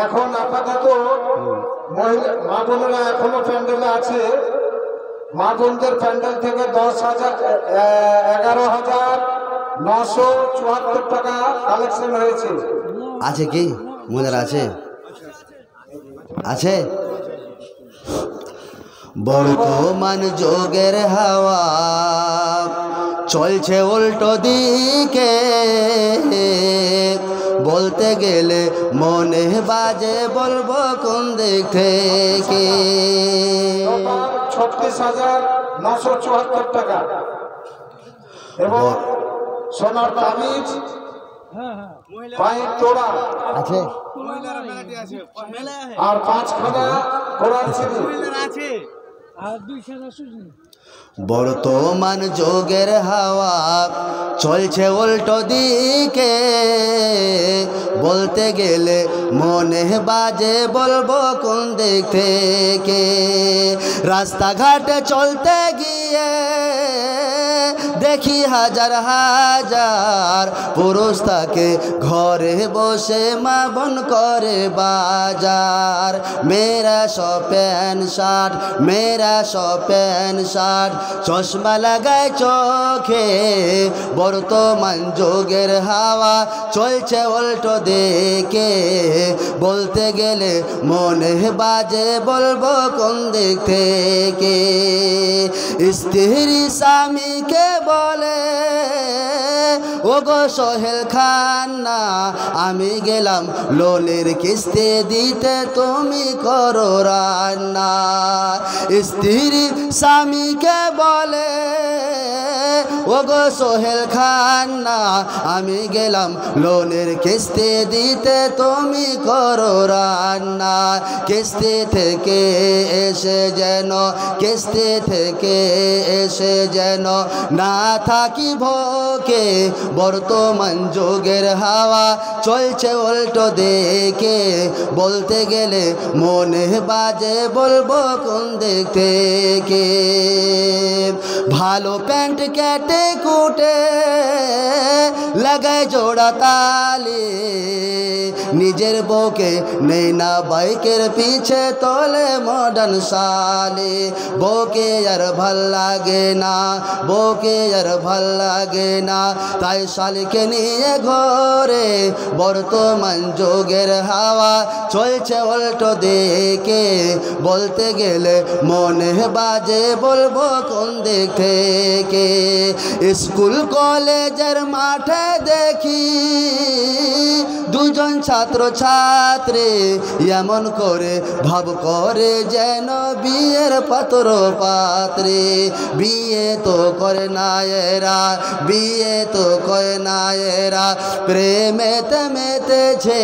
এখন আপাতত মহিলা মা বোনেরা এখনো প্যান্ডেলে আছে। মা বোনদের প্যান্ডেল থেকে 11,974 টাকা কালেকশন হয়েছে। আছে কি মহিলারা আছে? আছে। বর্তমান যুগের হাওয়া চলছে উল্টো দিকে, বলতে গেলে মনে বাজে বলবো কোন দিক থেকে। 36,974 টাকা এবং সোনার তাবিজ, পায়ের তোড়া আছে, আর 5খানা কোরআন শরীফ। বর্তমান যুগের হাওয়া চলছে উল্টো দিকে, বলতে গেলে মনে বাজে বলবো কোন দিক থেকে। রাস্তাঘাটে চলতে গিয়ে দেখি হাজার হাজার পুরুষ তাকে ঘরে বসে মা বোন করে বাজার। মেয়েরা সব প্যান্ট শার্ট, মেয়েরা সব প্যান্ট শার্ট, চশমা লাগায় চোখে। বর্তমান যুগের হাওয়া চলছে উল্টো দিকে, বলতে গেলে মনে বাজে বলবো কোন দিক থেকে। স্ত্রী স্বামীকে বলে ওগো সোহেল খান না, আমি গেলাম লোনের কিস্তি দিতে তুমি করো রান্না। স্ত্রী স্বামীকে বলে ওগো সোহেল খান না, আমি গেলাম লোনের কিস্তি দিতে তুমি করো রান্না। কিস্তি থেকে এসে যেন, কিস্তি থেকে এসে যেন না থাকি ভোকে। বর্তমান যুগের হাওয়া চলছে উল্টো দিকে, বলতে গেলে মনে বাজে বলবো কোন দিক থেকে। ভালো প্যান্ট কেটে কুটে লাগায় জোড়া তালি, নিজের বউকে নেই না বাইকের পিছে তোলে মডার্ন শালি। বউকে আর ভাল লাগে না, বউকে আর ভাল লাগে না, তাই শালিকে নিয়ে ঘরে। বর্তমান যুগের হাওয়া চলছে উল্টো দিকে, বলতে গেলে মনে বাজে বলবো কোন দিক থেকে। স্কুল কলেজের মাঠে দেখি দুজন ছাত্র ছাত্রী এমন করে ভাব করে যেন বিয়ের পাত্র পাত্রী। বিয়ে তো করে না এরা, বিয়ে তো করে না এরা, প্রেমেতে মেতেছে।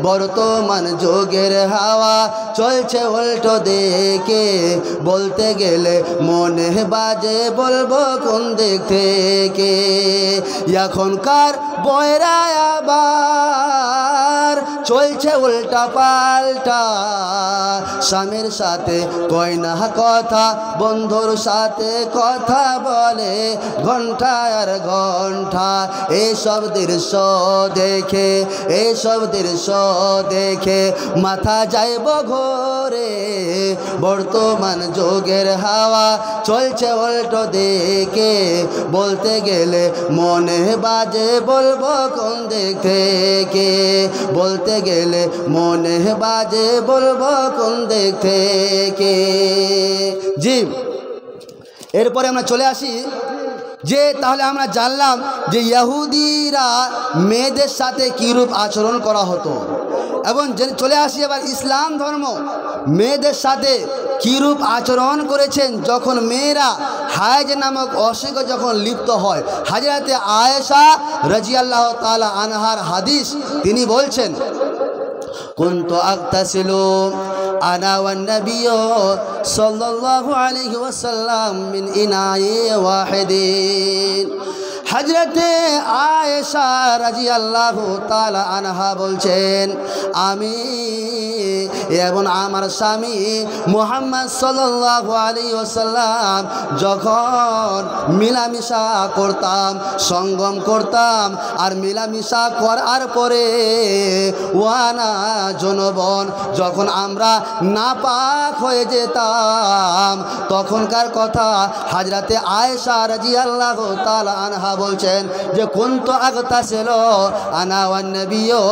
বর্তমান যুগের হাওয়া চলছে উল্টো দিকে, বলতে গেলে মনে বাজে বলবো কোন দিক থেকে। এখনকার বয়রা আবার চলছে উল্টা পাল্টা, স্বামীর সাথে কয় না কথা, বন্ধুর সাথে কথা বলে ঘন্টা আর ঘন্টা। এইসব দৃশ্য দেখে, এইসব দৃশ্য দেখে মাথা যাইব ঘোরে। বর্তমান যুগের হাওয়া চলছে উল্টো দিকে, বলতে গেলে মনে বাজে বলবো কোন দিক থেকে। বলতে গেলে মনে বাজে বলবো কোন দিক থেকে। জি, এরপরে আমরা চলে আসি যে তাহলে আমরা জানলাম যে ইহুদিরা মেয়েদের সাথে কীরূপ আচরণ করা হতো, এবং চলে আসি এবার ইসলাম ধর্ম মেয়েদের সাথে কীরূপ আচরণ করেছেন যখন মেয়েরা হায়েজ নামক অসুখে যখন লিপ্ত হয়। হযরতে আয়েশা রাদিয়াল্লাহু তাআলা আনহার হাদিস, তিনি বলছেন কুনতু আগতাসিলু আনা ওয়ান নাবিয়্যু সাল্লাল্লাহু আলাইহি ওয়াসাল্লাম মিন ইনাই ওয়াহিদিন। হযরতে আয়েশা রাদিয়াল্লাহু তাআলা আনহা বলছেন, আমি এবং আমার স্বামী মুহাম্মদ সাল্লাল্লাহু আলাইহি ওয়াসাল্লাম যখন মিলামিশা করতাম, সঙ্গম করতাম, আর মিলামিশা করার পরে ওয়ানা জনবন, যখন আমরা নাপাক হয়ে যেতাম, তখনকার কথা হযরতে আয়েশা রাদিয়াল্লাহু তাআলা আনহা বলছেন যে কুনতু আগতাসিলু আনা ওয়ান নাবিয়্যু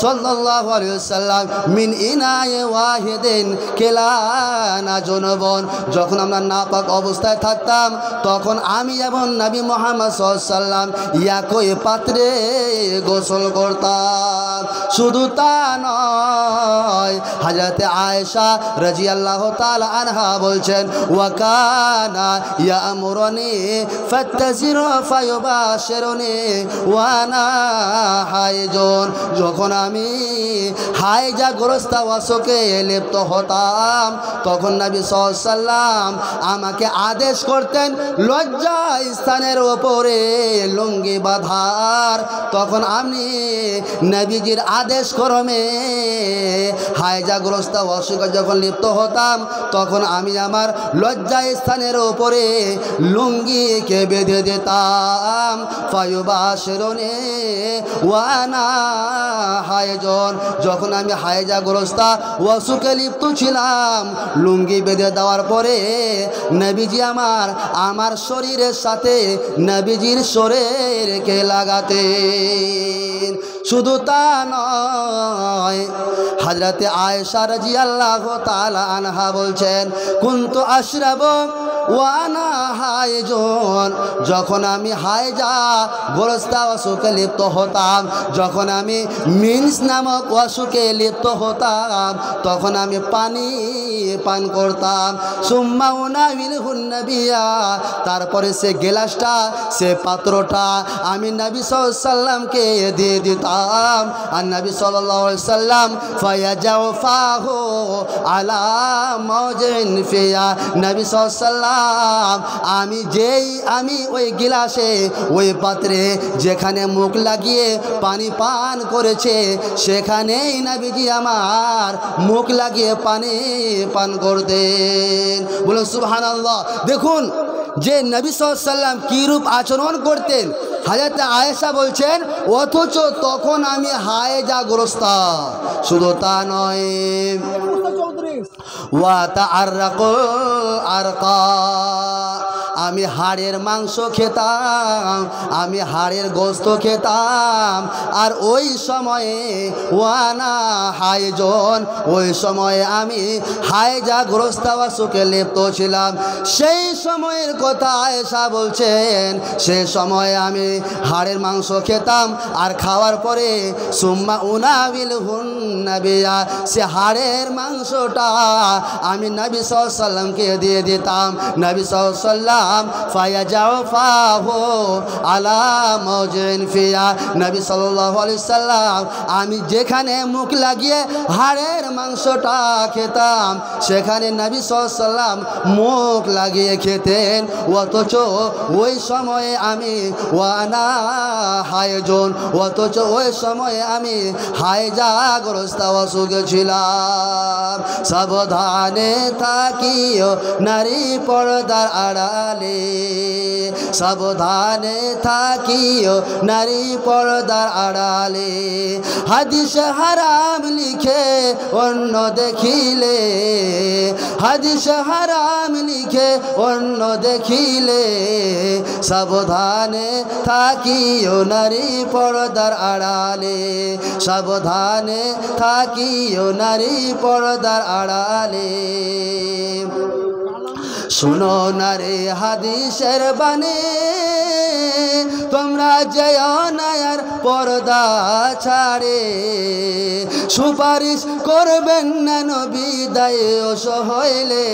সাল্লাল্লাহু আলাইহি ওয়াসাল্লাম মিন ইনাই ওয়াহিদিন কেলানা জনবন। যখন আমরা নাপাক অবস্থায় থাকতাম তখন আমি এবং নবী মুহাম্মদ সাল্লাল্লাহু আলাইহি ওয়াসাল্লাম একই পাত্রে গোসল করতাম। শুধু তা নয়, হযরতে আয়েশা রাদিয়াল্লাহু তাআলা আনহা বলছেন ওয়া কানা ইয়ামুরুনি ফাত্তাজিরু ফায়ুবাশিরুনি ওয়া আনা হাইজুন। যখন আমি হাইজাগ্রস্ত অবস্থায় লিপ্ত হতাম তখন নবী সাল্লাল্লাহু আলাইহি সাল্লাম আমাকে আদেশ করতেন লজ্জা স্থানের ওপরে লুঙ্গি বাঁধার। তখন আমি নবীজির আদেশ ক্রমে হায়জাগ্রস্ত অসুখে যখন লিপ্ত হতাম তখন আমি আমার লজ্জা স্থানের ওপরে লুঙ্গিকে বেঁধে দিতাম। ফায়ুবাশিরুনি ওয়ানা হায়জন, যখন আমি হায়জাগ্রস্ত অসুখে লিপ্ত ছিলাম লুঙ্গি বেঁধে দেওয়ার পরে নবীজি আমার শরীরের সাথে নবীজির শরীরকে লাগাতেন। শুধু তা নয়, হযরতে আয়েশা রাদিয়াল্লাহু তাআলা আনহা বলছেন কুনতু আশরাবু ওয়ানা হায়জন, যখন আমি হায়জা গ্রস্ত অসুখে লিপ্ত হতাম, যখন আমি মিন্স নামক অসুখে লিপ্ত হতাম তখন আমি পানি পান করতাম। সুম্মা উনাউিলহুন নবিয়া, তারপরে সে গেলাসটা সে পাত্রটা আমি নবী সাল্লাল্লাহু আলাইহি সাল্লামকে দিয়ে দিতাম। আর নবী সাল্লাল্লাহু আলাইহি সাল্লাম ফায়াজাউ ফাহু আলা মাউজিন ফিয়া, নবী সাল্লাল্লাহু আলাইহি সাল্লাম আমি ওই গিলাসে ওই পাত্রে যেখানে মুখ লাগিয়ে পানি পান করেছে সেখানেই নবীজি আমার মুখ লাগিয়ে পানি পান করতেন। বলুন সুবহানাল্লাহ। দেখুন যে নবী সাল্লাল্লাহু আলাইহি সাল্লাম কী রূপ আচরণ করতেন। হযরত আয়েশা বলছেন অথচ তখন আমি হায়জাগ্রস্ত। শুধু তা নয়, ওয়া তাআররাকু আরকা, আমি হাড়ের মাংস খেতাম, আমি হাড়ের গোস্ত খেতাম। আর ওই সময়ে ওয়ানা হায়জন, ওই সময়ে আমি হায়জাগ্রস্ত অসুখে লিপ্ত ছিলাম। সেই সময়ের কথা আয়েশা বলছেন সে সময়ে আমি হাড়ের মাংস খেতাম আর খাওয়ার পরে সুম্মা উনাউিলহুন নবিয়া, সে হাড়ের মাংসটা আমি নবী সাল্লাল্লাহু আলাইহি সাল্লামকে দিয়ে দিতাম। নবী সাল্লাল্লাহু আলাইহি সাল্লাম ফায়াজাউ ফাহু আলা মাউজিন ফিয়া, নবী সাল্লাল্লাহু আলাইহি সাল্লাম আমি যেখানে মুখ লাগিয়ে হাড়ের মাংসটা খেতাম সেখানে নবী সাল্লাল্লাহু আলাইহি সাল্লাম মুখ লাগিয়ে খেতেন। অথচ ওই সময়ে আমি ওয়ানা হায়জন, অথচ ওই সময়ে আমি হায়জাগ্রস্ত অসুখে ছিলাম। সাবধানে থাকিও নারী পর্দার আড়ালে, সাবধানে থাকিও নারী পর্দার আড়ালে, হাদিস হারাম লিখে অন্য দেখিলে, হাদিস হারাম লিখে অন্য দেখিলে, সাবধানে থাকিও নারী পর্দার আড়ালে, সাবধানে থাকিও নারী পর্দার আড়ালে। শুনো না রে হাদিসের বাণী, তোমরা যেও না আর পর্দা ছাড়ে, সুপারিশ করবেন না নবী দায়স হইলে,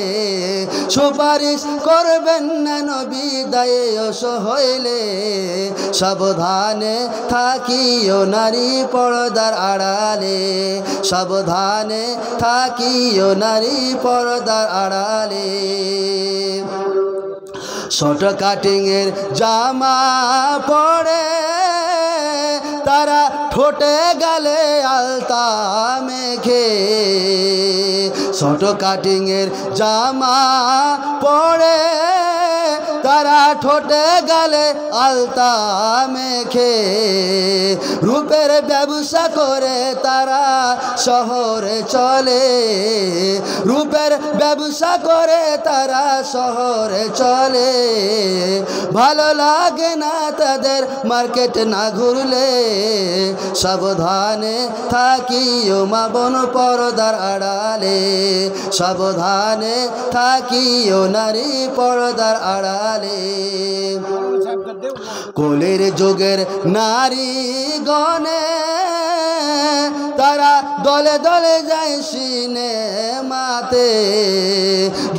সুপারিশ করবেন না নবী দায়স হইলে, সাবধানে থাকিও নারী পর্দার আড়ালে, সাবধানে থাকিও নারী পর্দার আড়ালে। শর্ট কাটিংয়ের জামা পরে তারা ঠোঁটে গালে আলতা মেখে, শর্ট কাটিংয়ের জামা পরে তারা ঠোঁটে গালে আলতা মেখে, রূপের ব্যবসা করে তারা শহরে চলে, রূপের ব্যবসা করে তারা শহরে চলে, ভালো লাগে না তাদের মার্কেট না ঘুরলে, সাবধানে থাকিও মা বোন পর্দার আড়ালে, সাবধানে থাকিও নারী পর্দার আড়ালে। কোলের যুগের নারী গণে তারা দলে দলে যায় সিনেমাতে,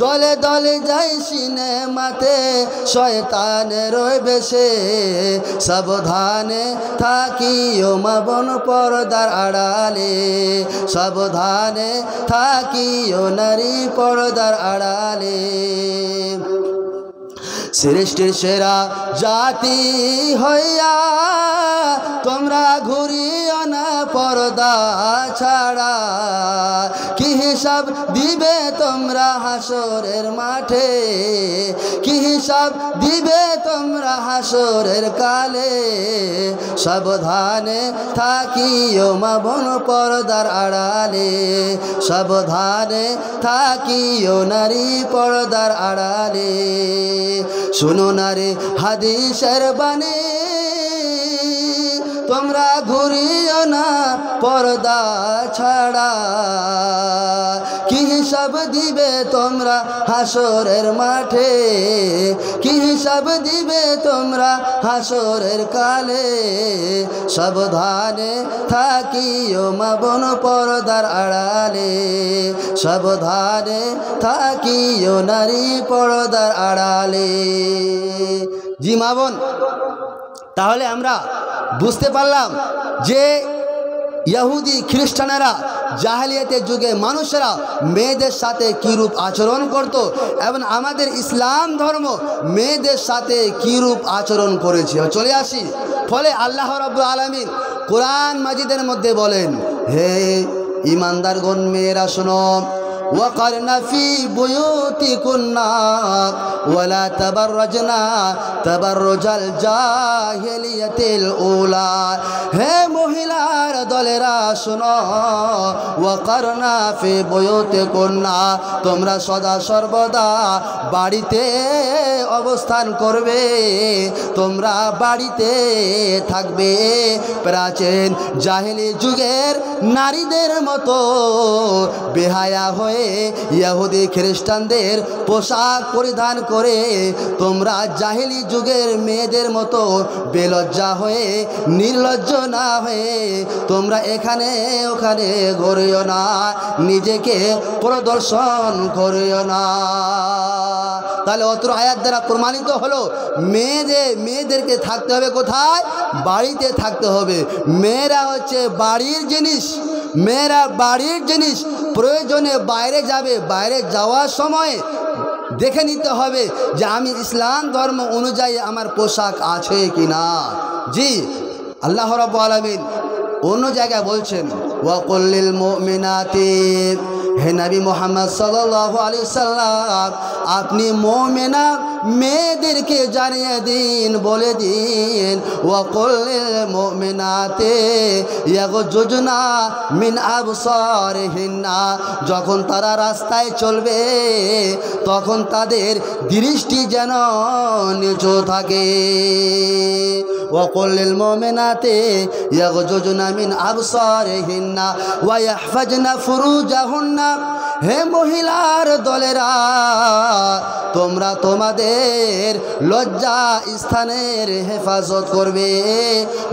দলে দলে যাই সিনেমাতে শয়তানের বেশে সাবধানে থাকিও মা বোন পর্দার আড়ালে সাবধানে থাকিও নারী পর্দার আড়ালে সৃষ্টির সেরা জাতি হইয়া তোমরা ঘুরিও না পর্দা ছাড়া কি হিসাব দিবে তোমরা হাসরের মাঠে কি হিসাব দিবে তোমরা হাসরের কালে সাবধানে থাকিও মা বোন পর্দার আড়ালে সাবধানে থাকিও নারী পর্দার আড়ালে শুনো না রে হাদিসের বাণী তোমরা ঘুরিও না পর্দা ছাড়া কি হিসাব দিবে তোমরা হাসরের মাঠে কি হিসাব দিবে তোমরা হাসরের কালে সাবধানে থাকিও মা বোন পর্দার আড়ালে সাবধানে থাকিও নারী পর্দার আড়ালে। জি মা বোন, তাহলে আমরা বুঝতে পারলাম যে ইহুদি খ্রিস্টানেরা জাহেলিয়াতের যুগে মানুষেরা মেয়েদের সাথে কীরূপ আচরণ করত এবং আমাদের ইসলাম ধর্ম মেয়েদের সাথে কীরূপ আচরণ করেছে। চলে আসি, ফলে আল্লাহ রাব্বুল আলামিন কোরআন মাজিদের মধ্যে বলেন, হে ঈমানদারগণ মেয়েরা শোনো, وقرن في بيوتكن ولا تبرجن تبرج الجاهلية الأولى হে মহিলার দলেরা শোনো, وقرن في بيوتكن তোমরা সদা সর্বদা বাড়িতে অবস্থান করবে, তোমরা বাড়িতে থাকবে, প্রাচীন জাহেলি যুগের নারীদের মতো বেহায়া হয়ে ইহুদি খ্রিস্টানদের পোশাক পরিধান করে তোমরা জাহেলি যুগের মেয়েদের মতো বেলজ্জা হয়ে নির্লজ্জ না হয়ে তোমরা এখানে ওখানে ঘুরিও না, নিজেকে প্রদর্শন করিও না। তাহলে অত্র আয়াত দ্বারা প্রমাণিত হলো মেয়েদেরকে থাকতে হবে কোথায়? বাড়িতে থাকতে হবে। মেয়েরা হচ্ছে বাড়ির জিনিস, মেয়েরা বাড়ির জিনিস, প্রয়োজনে বাইরে যাবে, বাইরে যাওয়ার সময় দেখে নিতে হবে যে আমি ইসলাম ধর্ম অনুযায়ী আমার পোশাক আছে কিনা। জি, আল্লাহ রাব্বুল আলামিন অন্য জায়গায় বলছেন, ওয়াকুল লিল মুমিনাতি, হে নবী মুহাম্মদ সাল্লাল্লাহু আলাইহি সাল্লাম আপনি মুমিনা মেয়েদেরকে জানিয়ে দিন, বলে দিন, ওয়াকুল লিল মুমিনাতি ইয়াগজুজনা মিন আবসারিহিন্না, যখন তারা রাস্তায় চলবে তখন তাদের দৃষ্টি যেন নিচু থাকে। ওয়াকুল লিল মুমিনাতি ইয়াগজুজনা মিন আবসারিহিন্না ওয়া ইয়াহফাজনা ফুরুজাহুন্না, হে মহিলার দলেরা তোমরা তোমাদের লজ্জা স্থানের হেফাজত করবে,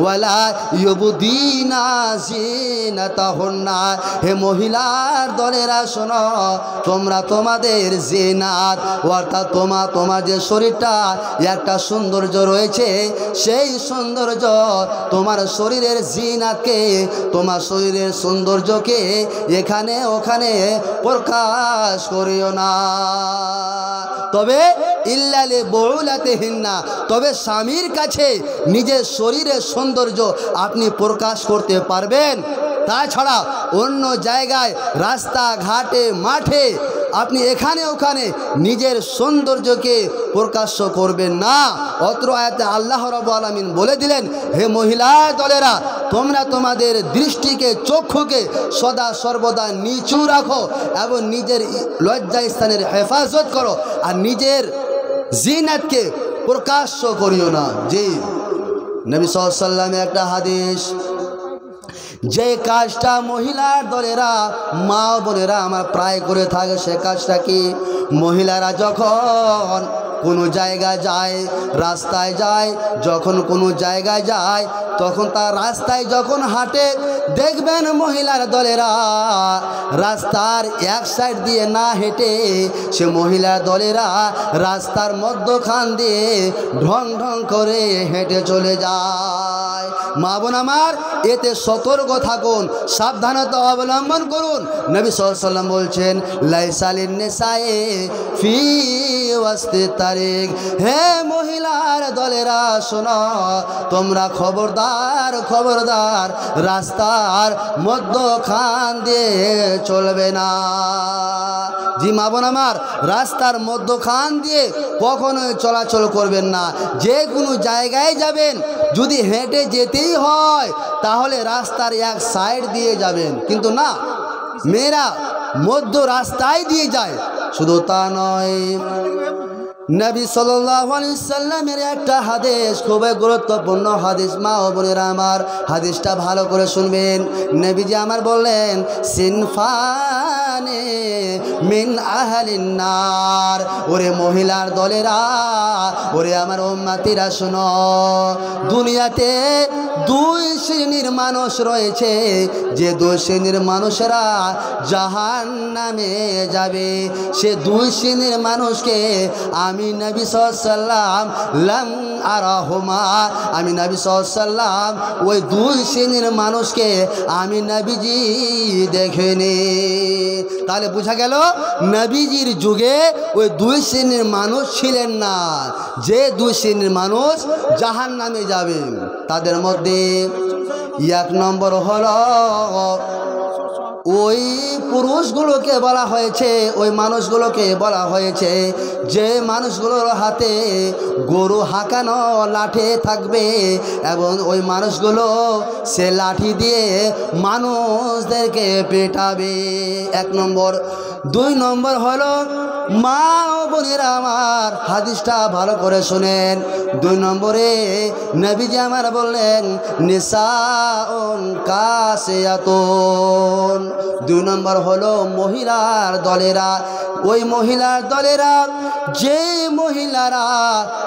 ওয়ালা ইউবদিনা জিনাতাহুন্না, হে মহিলার দলেরা শোনো, তোমরা তোমাদের জিনাত অর্থাৎ তোমার যে শরীরটা একটা সৌন্দর্য রয়েছে সেই সৌন্দর্য তোমার শরীরের জিনাতকে, তোমার শরীরের সৌন্দর্যকে এখানে ওখানে প্রকাশ করিও না। তবে ইল্লালে বউলাতিহিন্না, তবে স্বামীর কাছে নিজের শরীরের সৌন্দর্য আপনি প্রকাশ করতে পারবেন, তাছাড়া অন্য জায়গায় রাস্তাঘাটে মাঠে আপনি এখানে ওখানে নিজের সৌন্দর্যকে প্রকাশ্য করবেন না। অত্র আয়াতে আল্লাহ রাব্বুল আলামিন বলে দিলেন, হে মহিলা দলেরা তোমরা তোমাদের দৃষ্টিকে চক্ষুকে সদা সর্বদা নিচু রাখো এবং নিজের লজ্জা স্থানের হেফাজত করো আর নিজের জিনাতকে প্রকাশ্য করিও না। জি, নবী সাল্লাল্লাহু আলাইহি ওয়াসাল্লামের একটা হাদিস, যে কাজটা মহিলার দলেরা মা বোনেরা আমার প্রায় করে থাকে সে কাজটা কি? মহিলারা যখন কোনো জায়গায় যায়, রাস্তায় যায়, যখন কোনো জায়গায় যায় তখন তার রাস্তায় যখন হাঁটে দেখবেন মহিলার দলেরা রাস্তার এক সাইড দিয়ে না হেঁটে সে মহিলার দলেরা রাস্তার মধ্যখান দিয়ে ঢং ঢং করে হেঁটে চলে যায়। মা বোন আমার, এতে সতর্ক থাকুন, সাবধানতা অবলম্বন করুন। নবী সাল্লাল্লাহু আলাইহি ওয়াসাল্লাম বলছেন লাইসালিন নিসায়ে ফি ওয়াসতি তারিক, হে মহিলার দলেরা শোনো, তোমরা খবরদার খবরদার রাস্তার মধ্যখান দিয়ে চলবে না। জি মা বোন আমার, রাস্তার মধ্যখান দিয়ে কখনোই চলাচল করবেন না। যে কোনো জায়গায় যাবেন যদি হেঁটে যেতেই হয় তাহলে রাস্তার এক সাইড দিয়ে যাবেন, কিন্তু না, মেয়েরা মধ্য রাস্তায় দিয়ে যায়। শুধু তা নয়, নবী সাল্লাল্লাহু আলাইহি সাল্লামের একটা হাদিস, খুবই গুরুত্বপূর্ণ হাদিস। মা ও বোনেরা আমার, হাদিসটা ভালো করে শুনবেন। নবীজি আমার বললেন সিনফানে মিন আহলিন নার, ওরে মহিলার দলেরা, ওরে আমার উম্মতিরা শোনো, দুনিয়াতে দুই শ্রেণীর মানুষ রয়েছে, যে দুই শ্রেণীর মানুষেরা জাহান্নামে যাবে। সে দুই শ্রেণীর মানুষকে আমি নবী সাল্লাল্লাহু আলাইহি ওয়াসাল্লাম লাম আরাহুমা, আমি নবী সাল্লাল্লাহু আলাইহি ওয়াসাল্লাম ওই দুই শ্রেণীর মানুষকে আমি নবীজি দেখিনি। তাহলে বোঝা গেল নবীজির যুগে ওই দুই শ্রেণীর মানুষ ছিলেন না। যে দুই শ্রেণীর মানুষ জাহান্নামে যাবে তাদের মধ্যে এক নম্বর হলো ওই পুরুষগুলোকে বলা হয়েছে, ওই মানুষগুলোকে বলা হয়েছে যে মানুষগুলোর হাতে গরু হাঁকানো লাঠি থাকবে এবং ওই মানুষগুলো সে লাঠি দিয়ে মানুষদেরকে পেটাবে, এক নম্বর। দুই নম্বর হলো মা ও বোনেরা আমার, হাদিসটা ভালো করে শুনেন। দুই নম্বরে নবীজি আমার বললেন নিসাউন কাসিয়াতুন, দুই নম্বর হলো মহিলার দলেরা। ওই মহিলার দলেরা, যে মহিলারা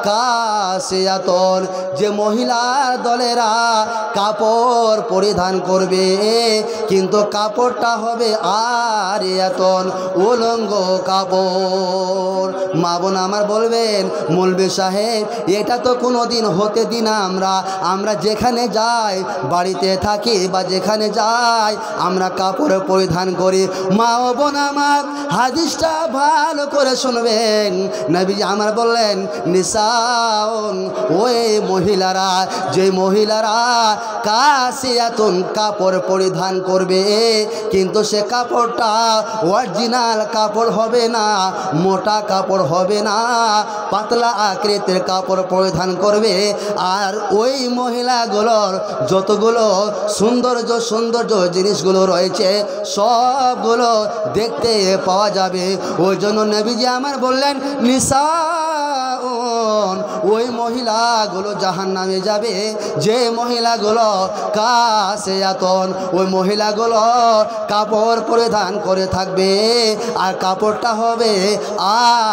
কাসিয়াতুন, যে মহিলার দলেরা কাপড় পরিধান করবে কিন্তু কাপড়টা হবে আরিয়াতুন, উলঙ্গ কাপড়। মা বোন আমার বলবেন মৌলভী সাহেব এটা তো কোনো দিন হতে দিন আমরা যেখানে যাই, বাড়িতে থাকি বা যেখানে যাই আমরা কাপড় পরিধান করি। মা ও বোন আমার, হাদিসটা ভালো করে শুনবেন। নবীজি আমার বললেন নিসাউন, ওই মহিলারা, যে মহিলারা কাসিয়াতুন কাপড় পরিধান করবে কিন্তু সে কাপড়টা অরিজিনাল কাপড় হবে না, মোটা কাপড় হবে না, পাতলা আকৃতির কাপড় পরিধান করবে। আর ওই মহিলাগুলোর যতগুলো সৌন্দর্য জিনিসগুলো রয়েছে সবগুলো দেখতে পাওয়া যাবে। ওই জন্য নবীজি আমার বললেন নিসাউন, ওই মহিলাগুলো জাহান্নামে যাবে যে মহিলাগুলো কাসিয়াতুন, ওই মহিলাগুলো কাপড় পরিধান করে থাকবে আর কাপড়টা হবে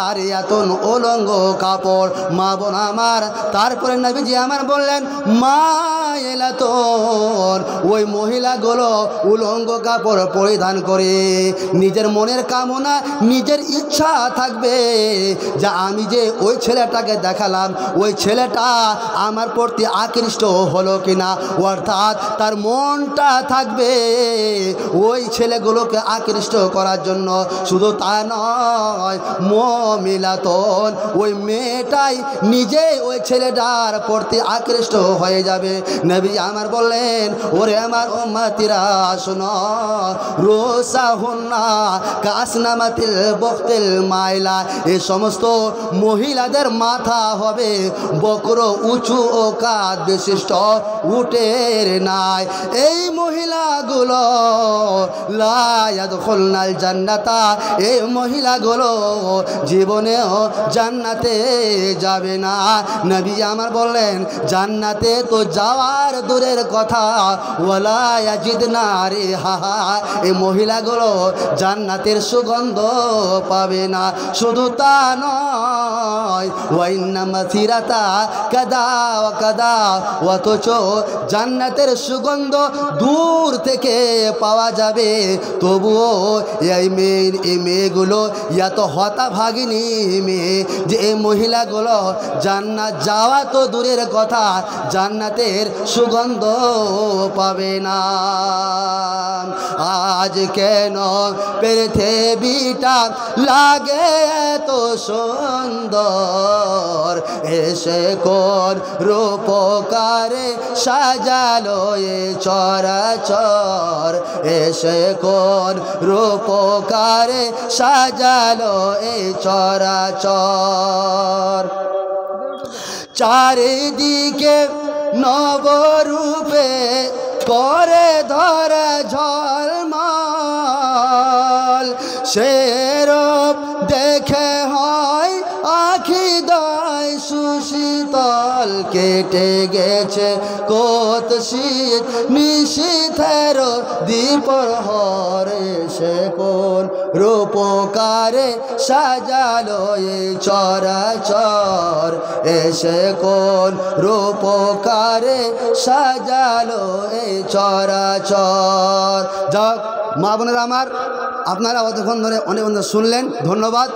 আরিয়াতুন, উলঙ্গ কাপড়। মা বোন আমার, তারপরে নবীজি আমার বললেন মাইলাতুন, ওই মহিলাগুলো উলঙ্গ কাপড় পরিধান করে নিজের মনের কামনা, নিজের ইচ্ছা থাকবে যে আমি যে ওই ছেলেটাকে দেখালাম ওই ছেলেটা আমার প্রতি আকৃষ্ট হলো কিনা, অর্থাৎ তার মনটা থাকবে ওই ছেলেগুলোকে আকৃষ্ট করার জন্য। শুধু তা নয়, মুমিনাতুন, ওই মেয়েটাই নিজে ওই ছেলেটার প্রতি আকৃষ্ট হয়ে যাবে। নবী আমার বললেন ওরে আমার উম্মতিরা শোনো, রোসাহুন্না কাসনামাতিল বখতিল মাইলা, এই সমস্ত মহিলাদের মাথা মাথা হবে বক্র উঁচু ও কাঁধ বিশিষ্ট উটের নাই। এই মহিলাগুলো লা ইয়াদখুলনাল জান্নাতা, এই মহিলাগুলো জীবনেও জান্নাতে যাবে না। নবী আমার বললেন জান্নাতে তো যাওয়ার দূরের কথা, ওয়ালা ইয়াজিদনা রিহাহা, এই মহিলাগুলো জান্নাতের সুগন্ধ পাবে না। শুধু তা নয়, ওয়াইন্না মাসিরাতা কাদা ওয়া কাদা, অথচ জান্নাতের সুগন্ধ দূর থেকে পাওয়া যাবে। তবুও এই মেয়েগুলো এত হতভাগিনী মেয়ে যে এই মহিলাগুলো জান্নাত যাওয়া তো দূরের কথা, জান্নাতের সুগন্ধ পাবে না। আজ কেন পৃথিবীটা লাগে এত সুন্দর, এসে কোন রূপকারে সাজালো এ চরাচর, এসে কোন রূপকারে সাজালো এই চরাচর। চারিদিকে নবরূপে করে ধরে ঝলমল, সে রূপ দেখে হয় আখি দয় সুশীতল। কেটে গেছে কত শীত নিশীথের দ্বিপ্রহর, সে কোন রূপকারে সাজালো এই চরাচর, এসে কোন রূপকারে সাজালো এই চরাচর। যাক মা বোনেরা আমার, আপনারা অতক্ষণ ধরে অনেক শুনলেন, ধন্যবাদ।